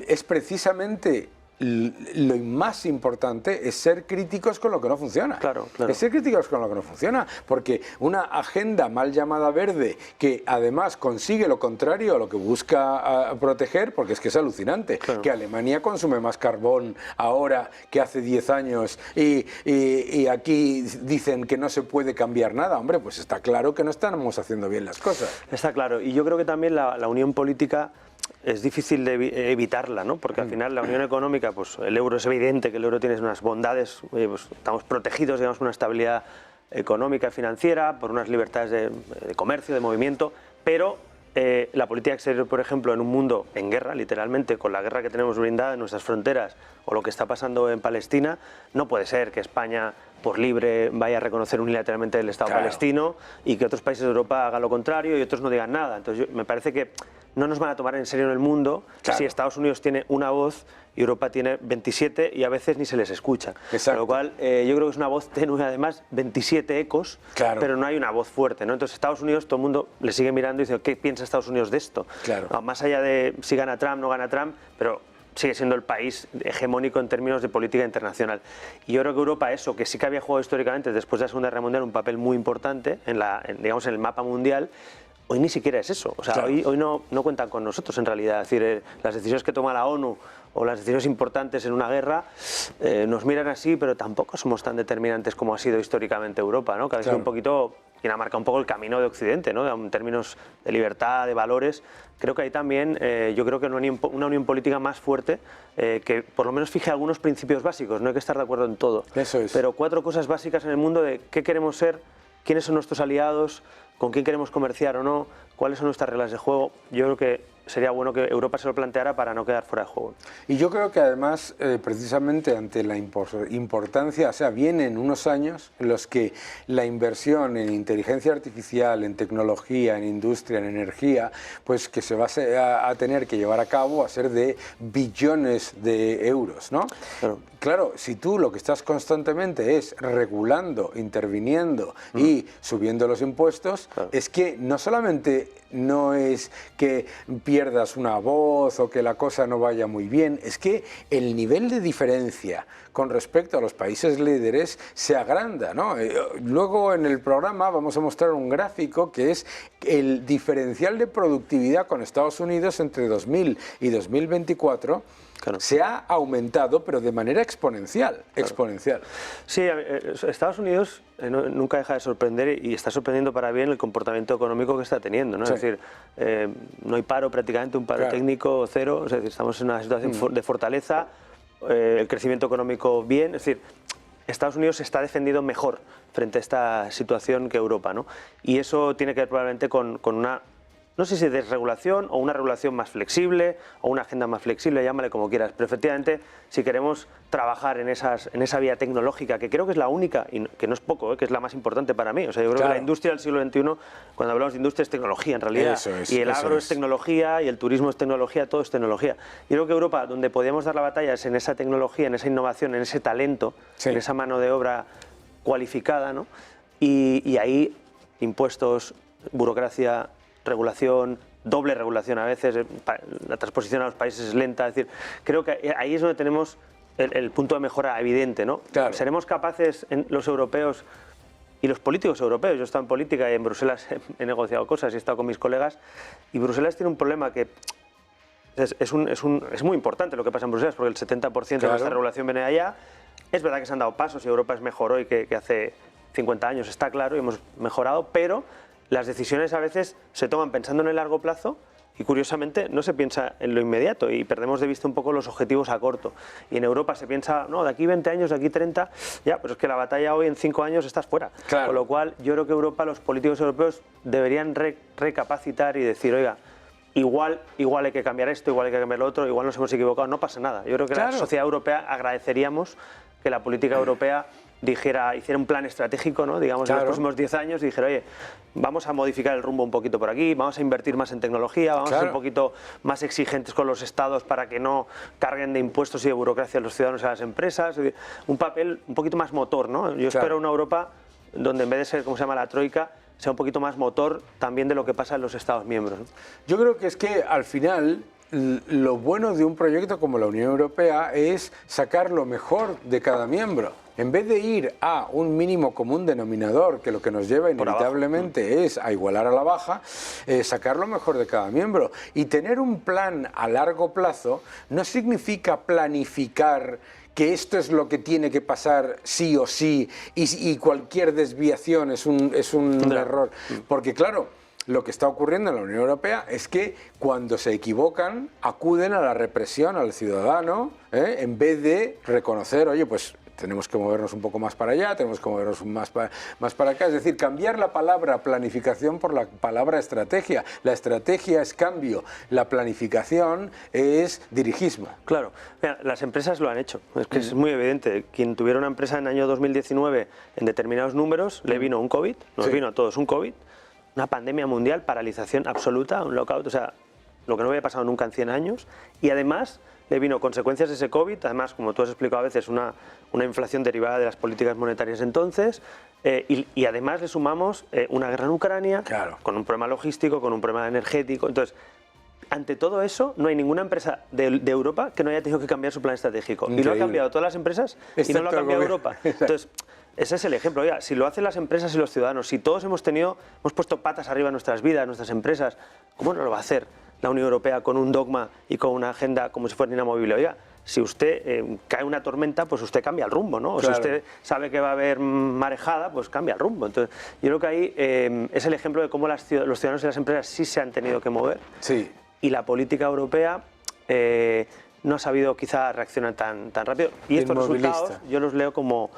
es precisamente lo más importante es ser críticos con lo que no funciona. Claro, claro. Es ser críticos con lo que no funciona, porque una agenda mal llamada verde que además consigue lo contrario a lo que busca proteger, porque es que es alucinante, Claro. que Alemania consume más carbón ahora que hace 10 años y aquí dicen que no se puede cambiar nada. Hombre, pues está claro que no estamos haciendo bien las cosas. Está claro, y yo creo que también la unión política es difícil de evitarla, ¿no? Porque al final la unión económica, pues el euro es evidente que el euro tiene unas bondades, pues estamos protegidos, digamos, con una estabilidad económica y financiera, por unas libertades de comercio, de movimiento, pero la política exterior, por ejemplo, en un mundo en guerra, literalmente, con la guerra que tenemos brindada en nuestras fronteras o lo que está pasando en Palestina, no puede ser que España, por libre, vaya a reconocer unilateralmente el Estado Claro. palestino y que otros países de Europa hagan lo contrario y otros no digan nada. Entonces, me parece que no nos van a tomar en serio en el mundo Claro. si Estados Unidos tiene una voz y Europa tiene 27 y a veces ni se les escucha. Exacto. Con lo cual, yo creo que es una voz tenue, además, 27 ecos, Claro. pero no hay una voz fuerte, ¿no? Entonces, Estados Unidos, todo el mundo le sigue mirando y dice, ¿qué piensa Estados Unidos de esto? Claro. No, más allá de si gana Trump, no gana Trump, pero sigue siendo el país hegemónico en términos de política internacional. Y yo creo que Europa, eso, que sí que había jugado históricamente después de la Segunda Guerra Mundial un papel muy importante digamos, en el mapa mundial, hoy ni siquiera es eso. O sea, Claro. hoy no cuentan con nosotros en realidad. Es decir, las decisiones que toma la ONU o las decisiones importantes en una guerra nos miran así, pero tampoco somos tan determinantes como ha sido históricamente Europa, ¿no? Que ha sido Claro. un poquito quien ha marcado un poco el camino de Occidente, ¿no? En términos de libertad, de valores. Creo que hay también, yo creo que una unión política más fuerte que por lo menos fije algunos principios básicos. No hay que estar de acuerdo en todo. Eso es. Pero 4 cosas básicas en el mundo de qué queremos ser, quiénes son nuestros aliados, con quién queremos comerciar o no, cuáles son nuestras reglas de juego. Yo creo que sería bueno que Europa se lo planteara para no quedar fuera de juego. Y yo creo que además, precisamente ante la importancia, o sea, vienen unos años en los que la inversión en inteligencia artificial, en tecnología, en industria, en energía, pues que se va a tener que llevar a cabo a ser de billones de euros, ¿no? Claro. Claro, si tú lo que estás constantemente es regulando, interviniendo y subiendo los impuestos, Claro. es que no solamente no es que pierdas una voz o que la cosa no vaya muy bien, es que el nivel de diferencia con respecto a los países líderes se agranda, ¿no? Luego en el programa vamos a mostrar un gráfico que es el diferencial de productividad con Estados Unidos entre 2000 y 2024. Claro. Se ha aumentado, pero de manera exponencial. Exponencial. Sí, Estados Unidos nunca deja de sorprender y está sorprendiendo para bien el comportamiento económico que está teniendo, ¿no? Sí. Es decir, no hay paro prácticamente, un paro Claro. técnico cero, es decir, estamos en una situación de fortaleza, el crecimiento económico bien, es decir, Estados Unidos se está defendiendo mejor frente a esta situación que Europa, ¿no? Y eso tiene que ver probablemente con una, no sé si desregulación o una regulación más flexible o una agenda más flexible, llámale como quieras, pero efectivamente si queremos trabajar en esa vía tecnológica, que creo que es la única, y que no es poco, que es la más importante para mí, o sea, yo creo Claro. que la industria del siglo XXI, cuando hablamos de industria es tecnología en realidad, Eso es, y el eso agro es. es tecnología y el turismo es tecnología, todo es tecnología. Yo creo que Europa, donde podíamos dar la batalla es en esa tecnología, en esa innovación, en ese talento, Sí. en esa mano de obra cualificada, ¿no? Y ahí impuestos, burocracia, regulación, doble regulación a veces, la transposición a los países es lenta, es decir, creo que ahí es donde tenemos el punto de mejora evidente, ¿no? Claro. ¿Seremos capaces, los europeos, y los políticos europeos. Yo he estado en política y en Bruselas he negociado cosas y he estado con mis colegas, y Bruselas tiene un problema que es muy importante lo que pasa en Bruselas, porque el 70% de nuestra regulación viene de allá. Es verdad que se han dado pasos y Europa es mejor hoy que hace 50 años, está claro, y hemos mejorado, pero las decisiones a veces se toman pensando en el largo plazo y curiosamente no se piensa en lo inmediato y perdemos de vista un poco los objetivos a corto. Y en Europa se piensa, no, de aquí 20 años, de aquí 30, ya, pero es que la batalla hoy en 5 años estás fuera. Claro. Con lo cual yo creo que Europa, los políticos europeos deberían recapacitar y decir, oiga, igual hay que cambiar esto, igual hay que cambiar lo otro, igual nos hemos equivocado, no pasa nada. Yo creo que la sociedad europea agradeceríamos que la política europea hiciera un plan estratégico, ¿no? Digamos, en los próximos 10 años y dijera, oye, vamos a modificar el rumbo un poquito por aquí, vamos a invertir más en tecnología, vamos a ser un poquito más exigentes con los estados para que no carguen de impuestos y de burocracia a los ciudadanos y a las empresas, un papel un poquito más motor, ¿no? Yo espero una Europa donde en vez de ser, como se llama, la troika, sea un poquito más motor también de lo que pasa en los estados miembros, ¿no? Yo creo que es que al final lo bueno de un proyecto como la Unión Europea es sacar lo mejor de cada miembro. En vez de ir a un mínimo común denominador, que lo que nos lleva inevitablemente es a igualar a la baja, sacar lo mejor de cada miembro. Y tener un plan a largo plazo no significa planificar que esto es lo que tiene que pasar sí o sí y cualquier desviación es un error. Porque claro, lo que está ocurriendo en la Unión Europea es que cuando se equivocan acuden a la represión al ciudadano, en vez de reconocer, oye, pues tenemos que movernos un poco más para allá, tenemos que movernos más para acá. Es decir, cambiar la palabra planificación por la palabra estrategia. La estrategia es cambio, la planificación es dirigismo. Claro, mira, las empresas lo han hecho, es que es muy evidente. Quien tuviera una empresa en el año 2019 en determinados números, le vino un COVID, nos vino a todos un COVID, una pandemia mundial, paralización absoluta, un lockout, o sea, lo que no había pasado nunca en 100 años, y además le vino consecuencias de ese COVID, además, como tú has explicado a veces, una inflación derivada de las políticas monetarias entonces, y además le sumamos una guerra en Ucrania, con un problema logístico, con un problema energético. Entonces, ante todo eso, no hay ninguna empresa de Europa que no haya tenido que cambiar su plan estratégico. Increíble. Y lo han cambiado todas las empresas y no lo ha cambiado Europa. Entonces, ese es el ejemplo. Oiga, si lo hacen las empresas y los ciudadanos, si todos hemos puesto patas arriba en nuestras vidas, en nuestras empresas, ¿cómo no lo va a hacer la Unión Europea con un dogma y con una agenda como si fuera inamovible? Oiga, si usted cae una tormenta, pues usted cambia el rumbo, ¿no? O si usted sabe que va a haber marejada, pues cambia el rumbo. Entonces, yo creo que ahí es el ejemplo de cómo los ciudadanos y las empresas sí se han tenido que mover. Sí. Y la política europea no ha sabido quizá reaccionar tan rápido. Y estos resultados yo los leo como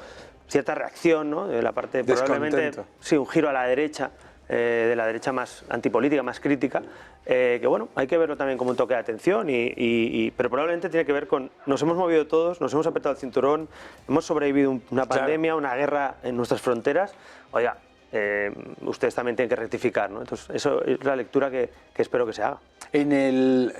cierta reacción, ¿no? De la parte probablemente sí, un giro a la derecha, de la derecha más antipolítica, más crítica, que bueno, hay que verlo también como un toque de atención, pero probablemente tiene que ver con, nos hemos movido todos, nos hemos apretado el cinturón, hemos sobrevivido una pandemia, una guerra en nuestras fronteras. Oiga, ustedes también tienen que rectificar, ¿no? Entonces, eso es la lectura que espero que se haga. En el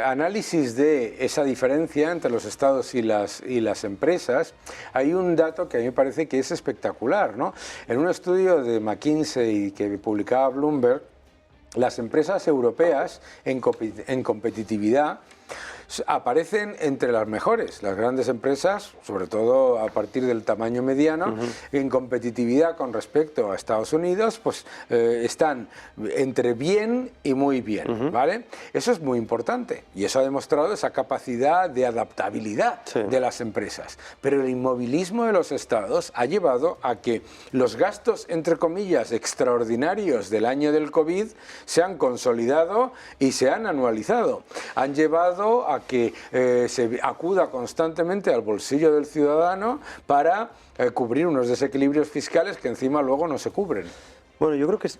análisis de esa diferencia entre los estados y las empresas, hay un dato que a mí me parece que es espectacular, ¿no? En un estudio de McKinsey que publicaba Bloomberg, las empresas europeas en competitividad aparecen entre las mejores. Las grandes empresas, sobre todo a partir del tamaño mediano, en competitividad con respecto a Estados Unidos, pues están entre bien y muy bien, ¿vale? Eso es muy importante y eso ha demostrado esa capacidad de adaptabilidad de las empresas. Pero el inmovilismo de los estados ha llevado a que los gastos, entre comillas, extraordinarios del año del COVID se han consolidado y se han anualizado. Han llevado a que se acuda constantemente al bolsillo del ciudadano para cubrir unos desequilibrios fiscales que encima luego no se cubren. Bueno, yo creo que es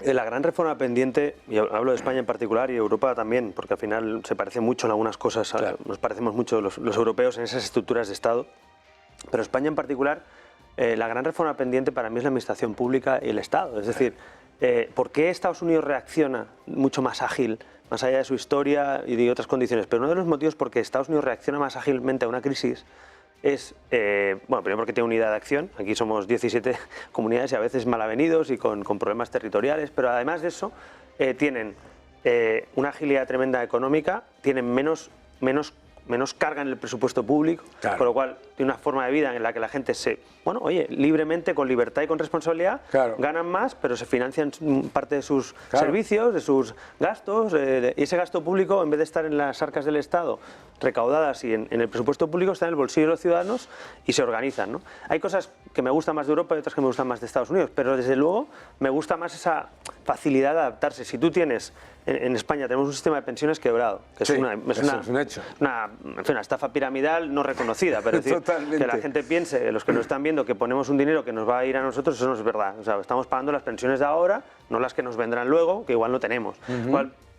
la gran reforma pendiente, y hablo de España en particular y Europa también, porque al final se parece mucho en algunas cosas, nos parecemos mucho los europeos en esas estructuras de Estado, pero España en particular, la gran reforma pendiente para mí es la administración pública y el Estado. Es decir, ¿por qué Estados Unidos reacciona mucho más ágil, más allá de su historia y de otras condiciones? Pero uno de los motivos por que Estados Unidos reacciona más ágilmente a una crisis es, bueno, primero porque tiene unidad de acción. Aquí somos 17 comunidades y a veces mal avenidos y con problemas territoriales, pero además de eso tienen una agilidad tremenda económica, tienen menos carga en el presupuesto público, con lo cual y una forma de vida en la que la gente libremente, con libertad y con responsabilidad, ganan más, pero se financian parte de sus servicios, de sus gastos, y ese gasto público, en vez de estar en las arcas del Estado recaudadas y en el presupuesto público, está en el bolsillo de los ciudadanos y se organizan, ¿no? Hay cosas que me gustan más de Europa y otras que me gustan más de Estados Unidos, pero desde luego me gusta más esa facilidad de adaptarse. Si tú tienes, en España tenemos un sistema de pensiones quebrado, que es un hecho. Una estafa piramidal no reconocida, pero es decir, que la gente piense, los que nos están viendo, que ponemos un dinero que nos va a ir a nosotros, eso no es verdad. O sea, estamos pagando las pensiones de ahora, no las que nos vendrán luego, que igual no tenemos.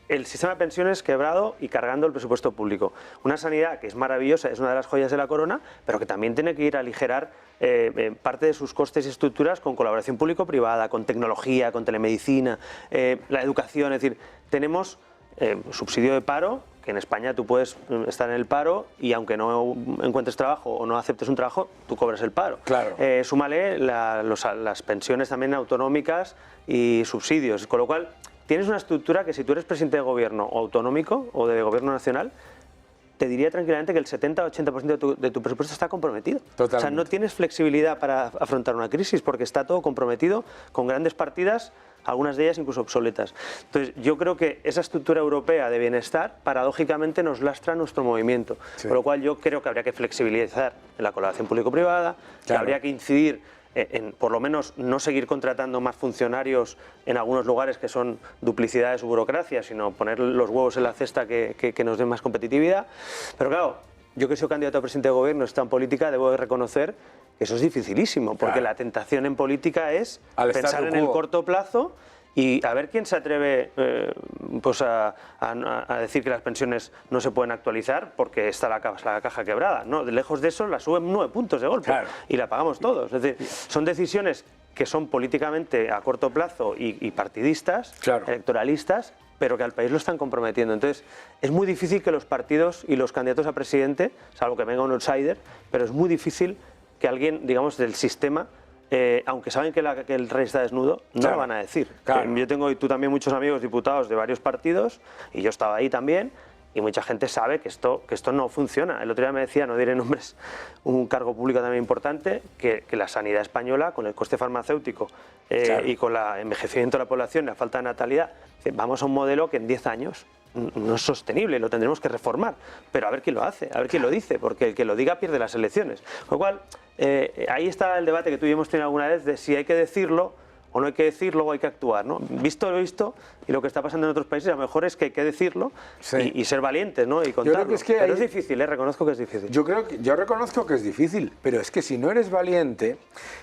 El sistema de pensiones quebrado y cargando el presupuesto público. Una sanidad que es maravillosa, es una de las joyas de la corona, pero que también tiene que ir a aligerar parte de sus costes y estructuras con colaboración público-privada, con tecnología, con telemedicina, la educación. Es decir, tenemos subsidio de paro, que en España tú puedes estar en el paro y aunque no encuentres trabajo o no aceptes un trabajo, tú cobras el paro. Súmale las pensiones también autonómicas y subsidios, con lo cual tienes una estructura que si tú eres presidente de gobierno o autonómico o de gobierno nacional, te diría tranquilamente que el 70-80% de tu presupuesto está comprometido. Totalmente. O sea, no tienes flexibilidad para afrontar una crisis porque está todo comprometido con grandes partidas, algunas de ellas incluso obsoletas. Entonces, yo creo que esa estructura europea de bienestar, paradójicamente, nos lastra nuestro movimiento. Con lo cual, yo creo que habría que flexibilizar en la colaboración público-privada, que habría que incidir por lo menos no seguir contratando más funcionarios en algunos lugares que son duplicidades o burocracia, sino poner los huevos en la cesta que nos den más competitividad. Pero claro, yo que soy candidato a presidente de gobierno, está en política, debo de reconocer que eso es dificilísimo, porque la tentación en política es pensar en el corto plazo y a ver quién se atreve a decir que las pensiones no se pueden actualizar porque está la caja quebrada. No, lejos de eso la suben 9 puntos de golpe y la pagamos todos. Es decir, son decisiones que son políticamente a corto plazo y partidistas, electoralistas, pero que al país lo están comprometiendo. Entonces, es muy difícil que los partidos y los candidatos a presidente, salvo que venga un outsider, pero es muy difícil que alguien, digamos, del sistema, aunque saben que el rey está desnudo, no lo van a decir. Yo tengo, y tú también, muchos amigos diputados de varios partidos, y yo estaba ahí también, y mucha gente sabe que esto no funciona. El otro día me decía, no diré nombres, un cargo público también importante, que la sanidad española, con el coste farmacéutico y con el envejecimiento de la población, la falta de natalidad, vamos a un modelo que en 10 años no es sostenible, lo tendremos que reformar, pero a ver quién lo hace, a ver quién lo dice, porque el que lo diga pierde las elecciones. Con lo cual, ahí está el debate que tú y yo hemos tenido alguna vez de si hay que decirlo o no hay que decirlo o hay que actuar, ¿no? Visto lo visto y lo que está pasando en otros países, a lo mejor es que hay que decirlo y ser valientes, ¿no? Y contarlo. Pero es difícil, reconozco que es difícil. Yo reconozco que es difícil, pero es que si no eres valiente,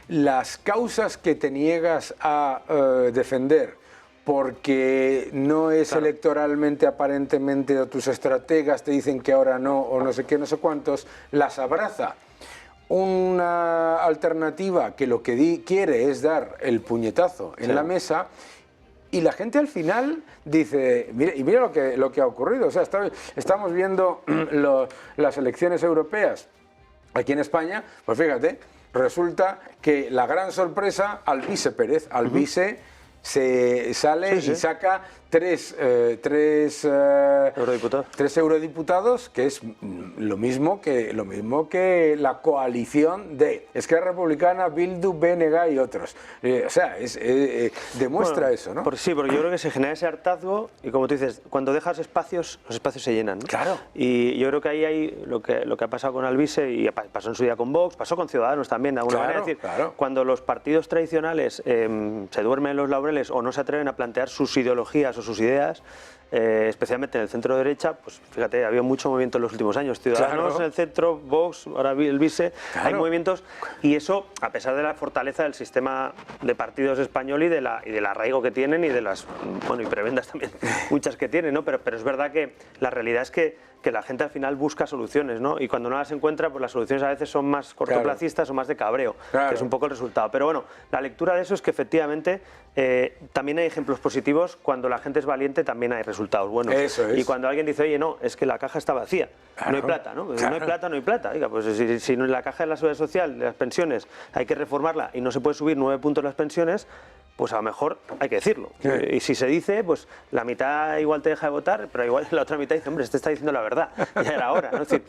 las causas que te niegas a defender porque no es electoralmente, aparentemente, o tus estrategas te dicen que ahora no, o no sé qué, no sé cuántos, las abraza una alternativa que lo que quiere es dar el puñetazo en la mesa, y la gente al final dice, mira lo que ha ocurrido. O sea, estamos viendo las elecciones europeas aquí en España, pues fíjate, resulta que la gran sorpresa, Alvise Pérez, se sale y saca tres eurodiputados, que es lo mismo que la coalición de Esquerra Republicana, Bildu, BNG y otros. O sea, demuestra eso, ¿no? Sí, porque yo creo que se genera ese hartazgo y, como tú dices, cuando dejas espacios, los espacios se llenan, ¿no? Claro. Y yo creo que ahí hay lo que ha pasado con Alvise y pasó en su día con Vox, pasó con Ciudadanos también, de alguna manera. Es decir, cuando los partidos tradicionales se duermen en los laureles o no se atreven a plantear sus ideologías o sus ideas, especialmente en el centro derecha, pues fíjate, ha habido mucho movimiento en los úticos años. Ciudadanos en el centro, Vox, ahora el Vice, hay movimientos, y eso, a pesar de la fortaleza del sistema de partidos español y del arraigo que tienen y de las, y prebendas también, muchas que tienen, ¿no? Pero es verdad que la realidad es que la gente al final busca soluciones, ¿no? Y cuando no las encuentra, pues las soluciones a veces son más cortoplacistas o más de cabreo, que es un poco el resultado. Pero bueno, la lectura de eso es que efectivamente también hay ejemplos positivos. Cuando la gente es valiente también hay resultados buenos. Eso es. Y cuando alguien dice, oye, no, es que la caja está vacía, no hay plata, ¿no? No hay plata, no hay plata. Diga, pues si la caja de la seguridad social, de las pensiones, hay que reformarla y no se puede subir 9 puntos las pensiones, pues a lo mejor hay que decirlo. Sí. Y si se dice, pues la mitad igual te deja de votar, pero igual la otra mitad dice, hombre, este está diciendo la verdad, ya era hora, ¿no? Es decir,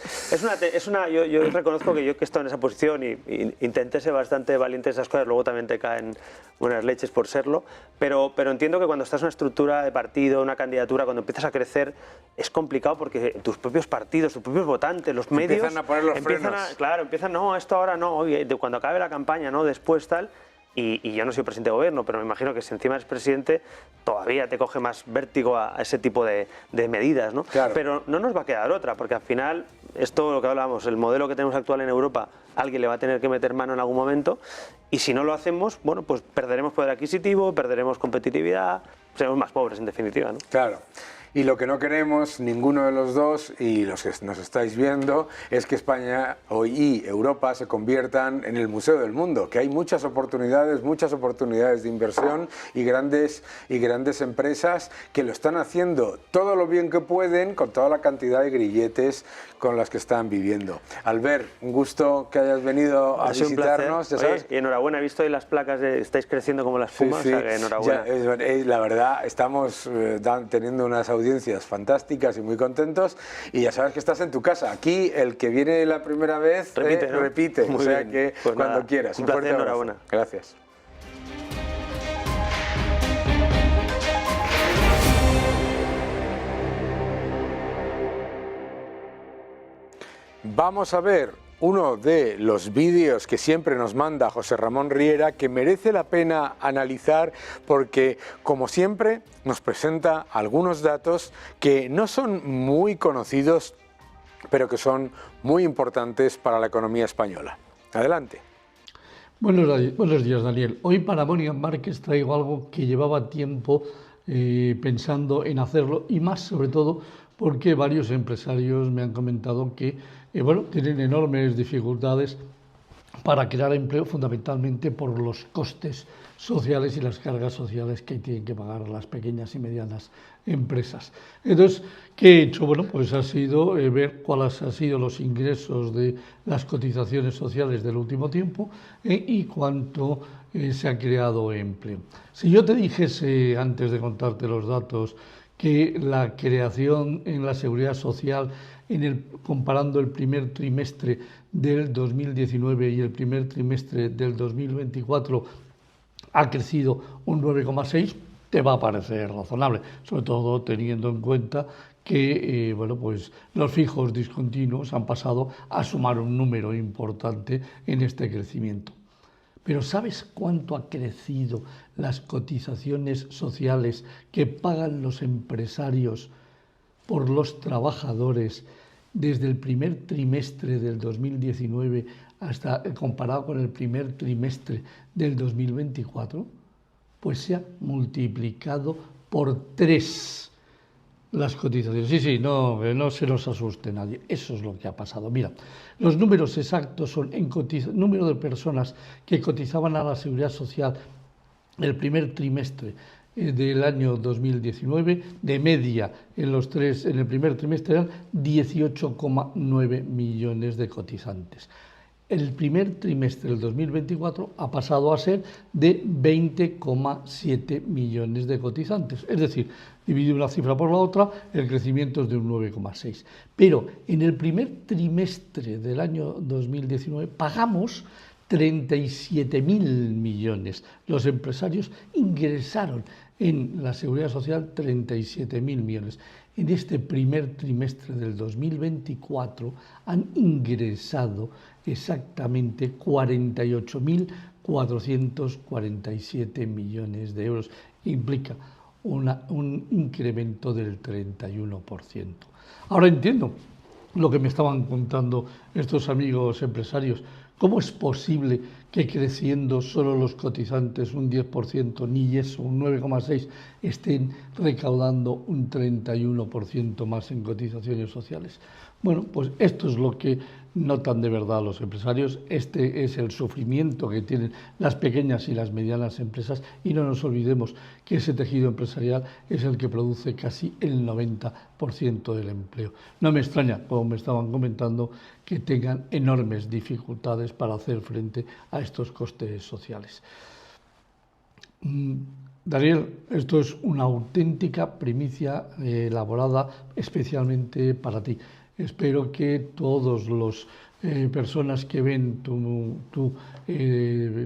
yo reconozco que yo que he estado en esa posición y intenté ser bastante valiente en esas cosas, luego también te caen buenas leches por serlo, pero entiendo que cuando estás en una estructura de partido, una candidatura, cuando empiezas a crecer, es complicado porque tus propios partidos, tus propios votantes, los medios... Empiezan a poner los frenos. Empiezan, no, esto ahora no, cuando acabe la campaña, no, después tal... Y yo no soy presidente de gobierno, pero me imagino que si encima eres presidente todavía te coge más vértigo a ese tipo de medidas, ¿no? Claro. Pero no nos va a quedar otra, porque al final, esto lo que hablábamos, el modelo que tenemos actual en Europa, alguien le va a tener que meter mano en algún momento, y si no lo hacemos, bueno, pues perderemos poder adquisitivo, perderemos competitividad, seremos más pobres en definitiva, ¿no? Claro. Y lo que no queremos, ninguno de los dos, y los que nos estáis viendo, es que España y Europa se conviertan en el museo del mundo, que hay muchas oportunidades de inversión y grandes empresas que lo están haciendo todo lo bien que pueden con toda la cantidad de grilletes con las que están viviendo. Albert, un gusto que hayas venido a visitarnos. Ya sabes. Oye, y enhorabuena, he visto ahí las placas de estáis creciendo como la espuma, Sí, o sea que enhorabuena. Ya, la verdad, estamos teniendo unas audiencias fantásticas y muy contentos, y ya sabes que estás en tu casa. Aquí el que viene la primera vez repite, ¿no? repite. Muy o sea bien. que Pues cuando nada, quieras. un placer, fuerte abrazo. enhorabuena. Gracias. Vamos a ver uno de los vídeos que siempre nos manda José Ramón Riera, que merece la pena analizar porque, como siempre, nos presenta algunos datos que no son muy conocidos, pero que son muy importantes para la economía española. Adelante. Buenos días, Daniel. Hoy para Monian Markets traigo algo que llevaba tiempo pensando en hacerlo, y más sobre todo porque varios empresarios me han comentado que tienen enormes dificultades para crear empleo, fundamentalmente por los costes sociales y las cargas sociales que tienen que pagar las pequeñas y medianas empresas. Entonces, ¿qué he hecho? Bueno, pues ha sido ver cuáles han sido los ingresos de las cotizaciones sociales del último tiempo y cuánto se ha creado empleo. Si yo te dijese, antes de contarte los datos, que la creación en la seguridad social, comparando el primer trimestre del 2019 y el primer trimestre del 2024, ha crecido un 9,6%, te va a parecer razonable, sobre todo teniendo en cuenta que los fijos discontinuos han pasado a sumar un número importante en este crecimiento. Pero ¿sabes cuánto ha crecido las cotizaciones sociales que pagan los empresarios por los trabajadores desde el primer trimestre del 2019 hasta comparado con el primer trimestre del 2024? Pues se ha multiplicado por 3 las cotizaciones. Sí, no se nos asuste nadie. Eso es lo que ha pasado. Mira, los números exactos son número de personas que cotizaban a la Seguridad Social el primer trimestre del año 2019, de media en el primer trimestre eran 18,9 millones de cotizantes. El primer trimestre del 2024 ha pasado a ser de 20,7 millones de cotizantes. Es decir, dividir una cifra por la otra, el crecimiento es de un 9,6. Pero en el primer trimestre del año 2019 pagamos 37.000 millones. Los empresarios ingresaron en la Seguridad Social 37.000 millones. En este primer trimestre del 2024 han ingresado exactamente 48.447 millones de euros. Implica un incremento del 31%. Ahora entiendo lo que me estaban contando estos amigos empresarios. ¿Cómo es posible que creciendo solo los cotizantes un 10%, ni eso, un 9,6%, estén recaudando un 31% más en cotizaciones sociales? Bueno, pues esto es lo que notan de verdad los empresarios. Este es el sufrimiento que tienen las pequeñas y las medianas empresas, y no nos olvidemos que ese tejido empresarial es el que produce casi el 90% del empleo. No me extraña, como me estaban comentando, que tengan enormes dificultades para hacer frente a estos costes sociales. Daniel, esto es una auténtica primicia elaborada especialmente para ti. Espero que todos los personas que ven tu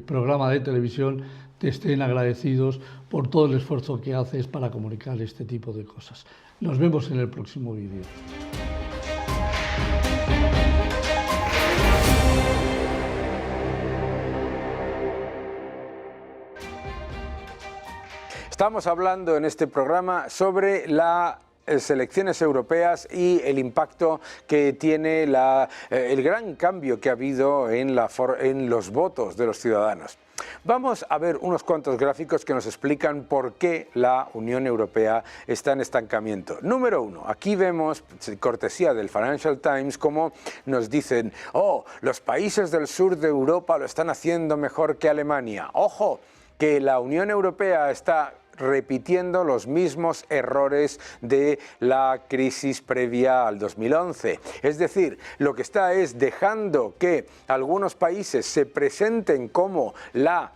programa de televisión te estén agradecidos por todo el esfuerzo que haces para comunicar este tipo de cosas. Nos vemos en el próximo vídeo. Estamos hablando en este programa sobre las elecciones europeas y el impacto que tiene el gran cambio que ha habido en los votos de los ciudadanos. Vamos a ver unos cuantos gráficos que nos explican por qué la Unión Europea está en estancamiento. Número 1, aquí vemos, cortesía del Financial Times, cómo nos dicen, los países del sur de Europa lo están haciendo mejor que Alemania. ¡Ojo! Que la Unión Europea está repitiendo los mismos errores de la crisis previa al 2011. Es decir, lo que está es dejando que algunos países se presenten como la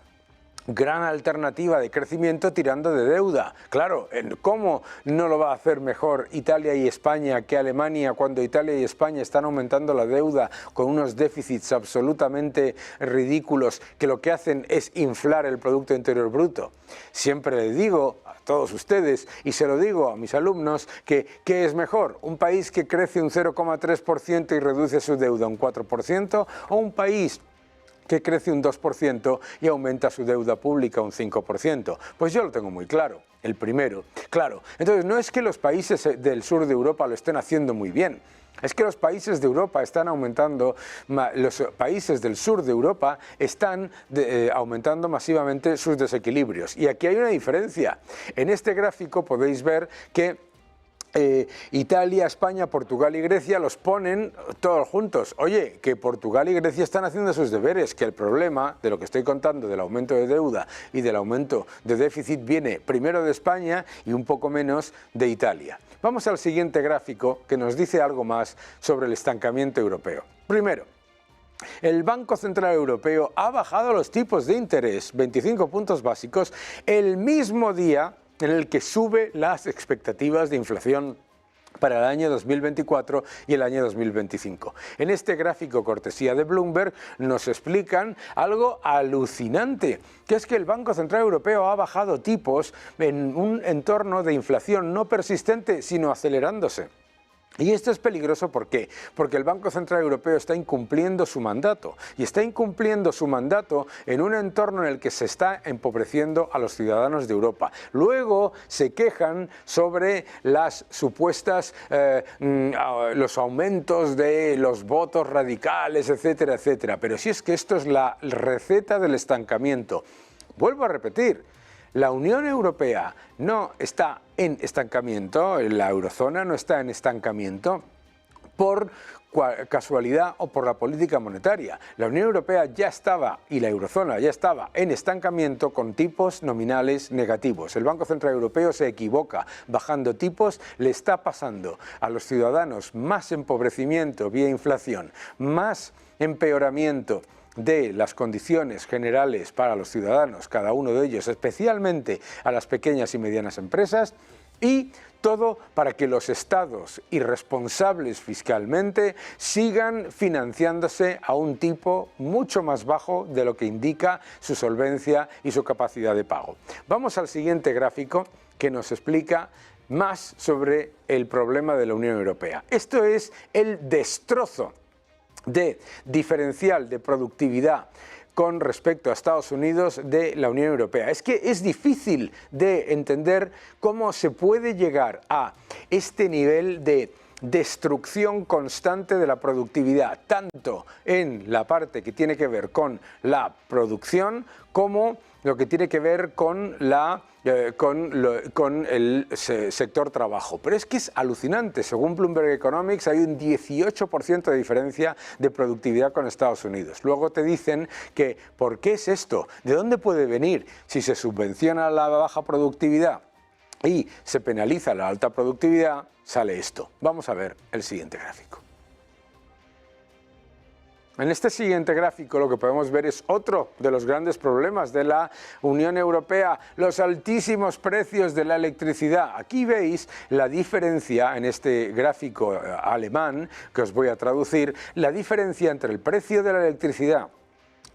gran alternativa de crecimiento tirando de deuda. Claro, ¿cómo no lo va a hacer mejor Italia y España que Alemania cuando Italia y España están aumentando la deuda con unos déficits absolutamente ridículos que lo que hacen es inflar el Producto Interior Bruto? Siempre le digo a todos ustedes, y se lo digo a mis alumnos, que ¿qué es mejor? ¿Un país que crece un 0,3% y reduce su deuda un 4%? ¿O un país que crece un 2% y aumenta su deuda pública un 5%? Pues yo lo tengo muy claro, el primero. Claro, entonces no es que los países del sur de Europa lo estén haciendo muy bien, es que los países de Europa están aumentando, los países del sur de Europa están aumentando masivamente sus desequilibrios. Y aquí hay una diferencia. En este gráfico podéis ver que Italia, España, Portugal y Grecia los ponen todos juntos. Oye, que Portugal y Grecia están haciendo sus deberes, que el problema de lo que estoy contando del aumento de deuda y del aumento de déficit viene primero de España y un poco menos de Italia. Vamos al siguiente gráfico que nos dice algo más sobre el estancamiento europeo. Primero, el Banco Central Europeo ha bajado los tipos de interés 25 puntos básicos el mismo día en el que sube las expectativas de inflación para el año 2024 y el año 2025. En este gráfico cortesía de Bloomberg nos explican algo alucinante, que es que el Banco Central Europeo ha bajado tipos en un entorno de inflación no persistente, sino acelerándose. Y esto es peligroso, ¿por qué? Porque el Banco Central Europeo está incumpliendo su mandato, y está incumpliendo su mandato en un entorno en el que se está empobreciendo a los ciudadanos de Europa. Luego se quejan sobre las supuestas, los aumentos de los votos radicales, etcétera, etcétera. Pero si es que esto es la receta del estancamiento. Vuelvo a repetir. La Unión Europea no está en estancamiento, la eurozona no está en estancamiento por casualidad o por la política monetaria. La Unión Europea ya estaba, y la eurozona ya estaba, en estancamiento con tipos nominales negativos. El Banco Central Europeo se equivoca, bajando tipos le está pasando a los ciudadanos más empobrecimiento vía inflación, más empeoramiento de las condiciones generales para los ciudadanos, cada uno de ellos, especialmente a las pequeñas y medianas empresas, y todo para que los estados irresponsables fiscalmente sigan financiándose a un tipo mucho más bajo de lo que indica su solvencia y su capacidad de pago. Vamos al siguiente gráfico que nos explica más sobre el problema de la Unión Europea. Esto es el destrozo de diferencial de productividad con respecto a Estados Unidos de la Unión Europea. Es que es difícil de entender cómo se puede llegar a este nivel de destrucción constante de la productividad, tanto en la parte que tiene que ver con la producción como lo que tiene que ver con el sector trabajo. Pero es que es alucinante. Según Bloomberg Economics hay un 18% de diferencia de productividad con Estados Unidos. Luego te dicen que ¿por qué es esto? ¿De dónde puede venir? Si se subvenciona la baja productividad y se penaliza la alta productividad, sale esto. Vamos a ver el siguiente gráfico. En este siguiente gráfico lo que podemos ver es otro de los grandes problemas de la Unión Europea, los altísimos precios de la electricidad. Aquí veis la diferencia en este gráfico alemán, que os voy a traducir, la diferencia entre el precio de la electricidad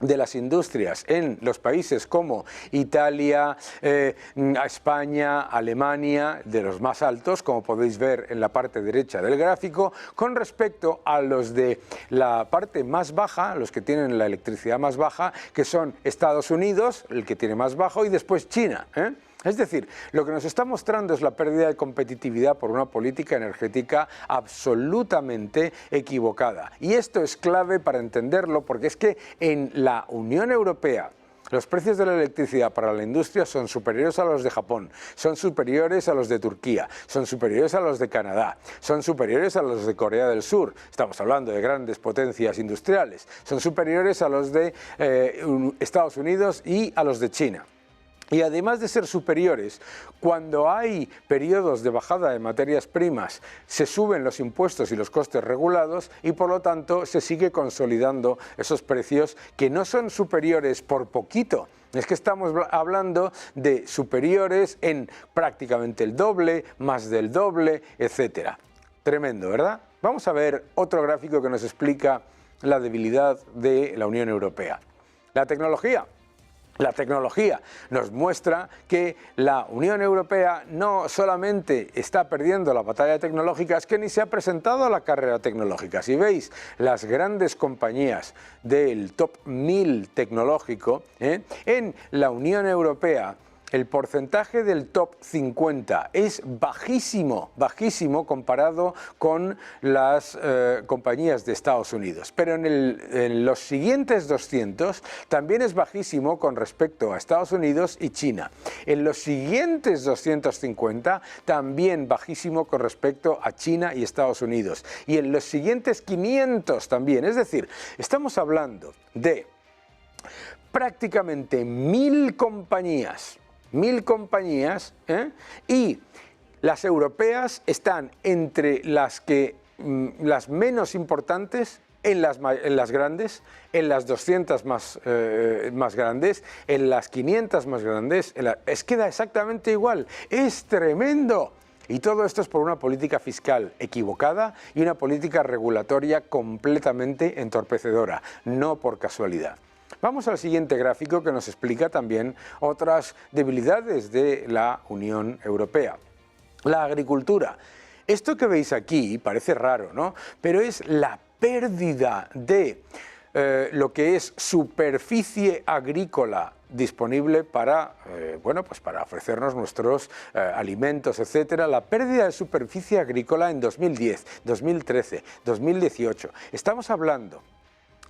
de las industrias en los países como Italia, España, Alemania, de los más altos, como podéis ver en la parte derecha del gráfico, con respecto a los de la parte más baja, los que tienen la electricidad más baja, que son Estados Unidos, el que tiene más bajo, y después China, Es decir, lo que nos está mostrando es la pérdida de competitividad por una política energética absolutamente equivocada. Y esto es clave para entenderlo, porque es que en la Unión Europea los precios de la electricidad para la industria son superiores a los de Japón, son superiores a los de Turquía, son superiores a los de Canadá, son superiores a los de Corea del Sur, estamos hablando de grandes potencias industriales, son superiores a los de Estados Unidos y a los de China. Y además de ser superiores, cuando hay periodos de bajada de materias primas, se suben los impuestos y los costes regulados y por lo tanto se sigue consolidando esos precios que no son superiores por poquito. Es que estamos hablando de superiores en prácticamente el doble, más del doble, etc. Tremendo, ¿verdad? Vamos a ver otro gráfico que nos explica la debilidad de la Unión Europea. La tecnología. La tecnología nos muestra que la Unión Europea no solamente está perdiendo la batalla tecnológica, es que ni se ha presentado a la carrera tecnológica. Si veis las grandes compañías del top 1000 tecnológico, en la Unión Europea, el porcentaje del top 50 es bajísimo, bajísimo comparado con las compañías de Estados Unidos. Pero en los siguientes 200 también es bajísimo con respecto a Estados Unidos y China. En los siguientes 250 también bajísimo con respecto a China y Estados Unidos. Y en los siguientes 500 también. Es decir, estamos hablando de prácticamente 1000 compañías. 1000 compañías, y las europeas están entre las menos importantes en las grandes, en las 200 más grandes, en las 500 más grandes, es que da exactamente igual, es tremendo. Y todo esto es por una política fiscal equivocada y una política regulatoria completamente entorpecedora, no por casualidad. Vamos al siguiente gráfico que nos explica también otras debilidades de la Unión Europea. La agricultura. Esto que veis aquí parece raro, ¿no? Pero es la pérdida de lo que es superficie agrícola disponible para, para ofrecernos nuestros alimentos, etcétera. La pérdida de superficie agrícola en 2010, 2013, 2018. Estamos hablando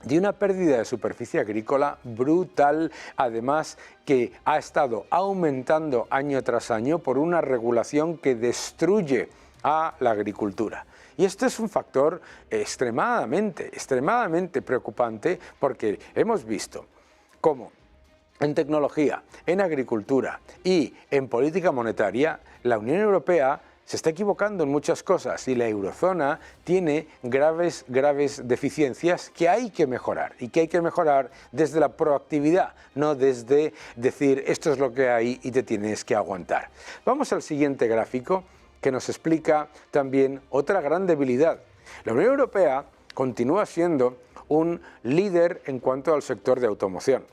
de una pérdida de superficie agrícola brutal, además que ha estado aumentando año tras año por una regulación que destruye a la agricultura. Y esto es un factor extremadamente preocupante, porque hemos visto cómo en tecnología, en agricultura y en política monetaria, la Unión Europea se está equivocando en muchas cosas y la eurozona tiene graves deficiencias que hay que mejorar, y que hay que mejorar desde la proactividad, no desde decir esto es lo que hay y te tienes que aguantar. Vamos al siguiente gráfico que nos explica también otra gran debilidad. La Unión Europea continúa siendo un líder en cuanto al sector de automoción.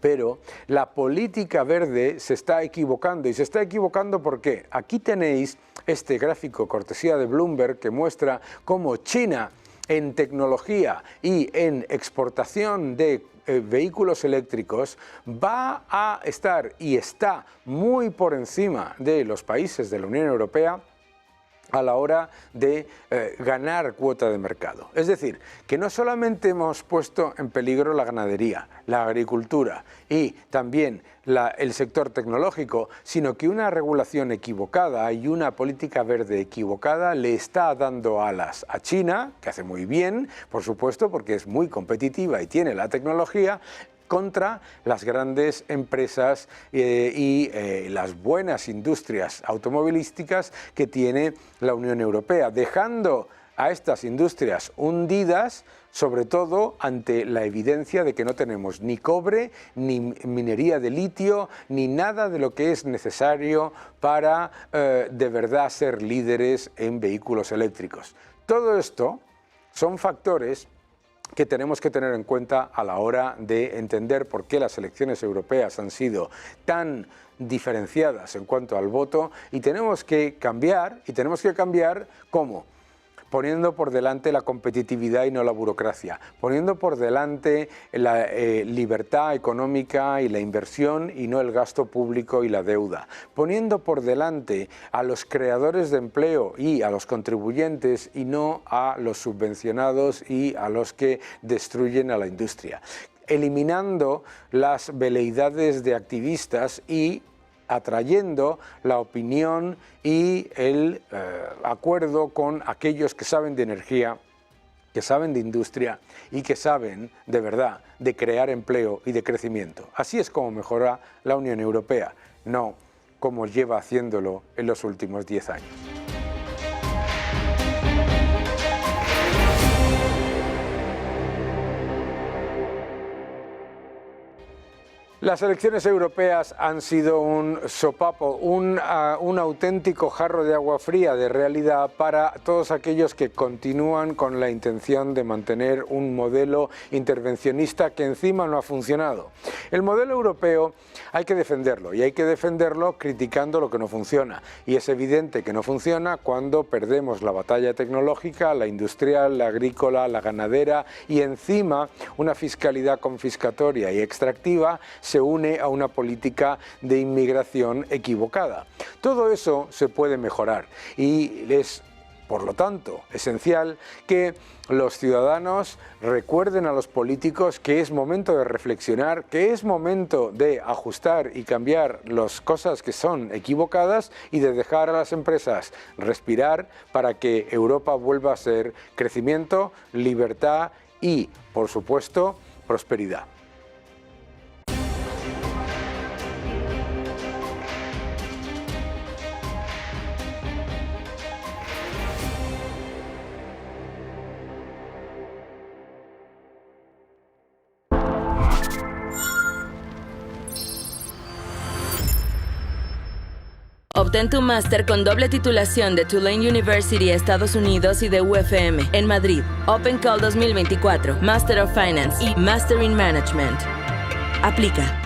Pero la política verde se está equivocando. ¿Y se está equivocando por qué? Aquí tenéis este gráfico cortesía de Bloomberg que muestra cómo China en tecnología y en exportación de vehículos eléctricos va a estar y está muy por encima de los países de la Unión Europea a la hora de ganar cuota de mercado. Es decir, que no solamente hemos puesto en peligro la ganadería, la agricultura y también el sector tecnológico, sino que una regulación equivocada y una política verde equivocada le está dando alas a China, que hace muy bien, por supuesto, porque es muy competitiva y tiene la tecnología, contra las grandes empresas y las buenas industrias automovilísticas que tiene la Unión Europea, dejando a estas industrias hundidas, sobre todo ante la evidencia de que no tenemos ni cobre, ni minería de litio, ni nada de lo que es necesario para de verdad ser líderes en vehículos eléctricos. Todo esto son factores que tenemos que tener en cuenta a la hora de entender por qué las elecciones europeas han sido tan diferenciadas en cuanto al voto, y tenemos que cambiar, ¿cómo? Poniendo por delante la competitividad y no la burocracia, poniendo por delante la libertad económica y la inversión y no el gasto público y la deuda, poniendo por delante a los creadores de empleo y a los contribuyentes y no a los subvencionados y a los que destruyen a la industria, eliminando las veleidades de activistas y atrayendo la opinión y el acuerdo con aquellos que saben de energía, que saben de industria y que saben de verdad de crear empleo y de crecimiento. Así es como mejora la Unión Europea, no como lleva haciéndolo en los últimos 10 años. Las elecciones europeas han sido un sopapo, un auténtico jarro de agua fría de realidad para todos aquellos que continúan con la intención de mantener un modelo intervencionista que encima no ha funcionado. El modelo europeo hay que defenderlo, y hay que defenderlo criticando lo que no funciona. Y es evidente que no funciona cuando perdemos la batalla tecnológica, la industrial, la agrícola, la ganadera, y encima una fiscalidad confiscatoria y extractiva se une a una política de inmigración equivocada. Todo eso se puede mejorar, y es, por lo tanto, esencial que los ciudadanos recuerden a los políticos que es momento de reflexionar, que es momento de ajustar y cambiar las cosas que son equivocadas y de dejar a las empresas respirar para que Europa vuelva a ser crecimiento, libertad y, por supuesto, prosperidad. Obtén tu máster con doble titulación de Tulane University, Estados Unidos, y de UFM en Madrid. Open Call 2024, Master of Finance y Master in Management. Aplica.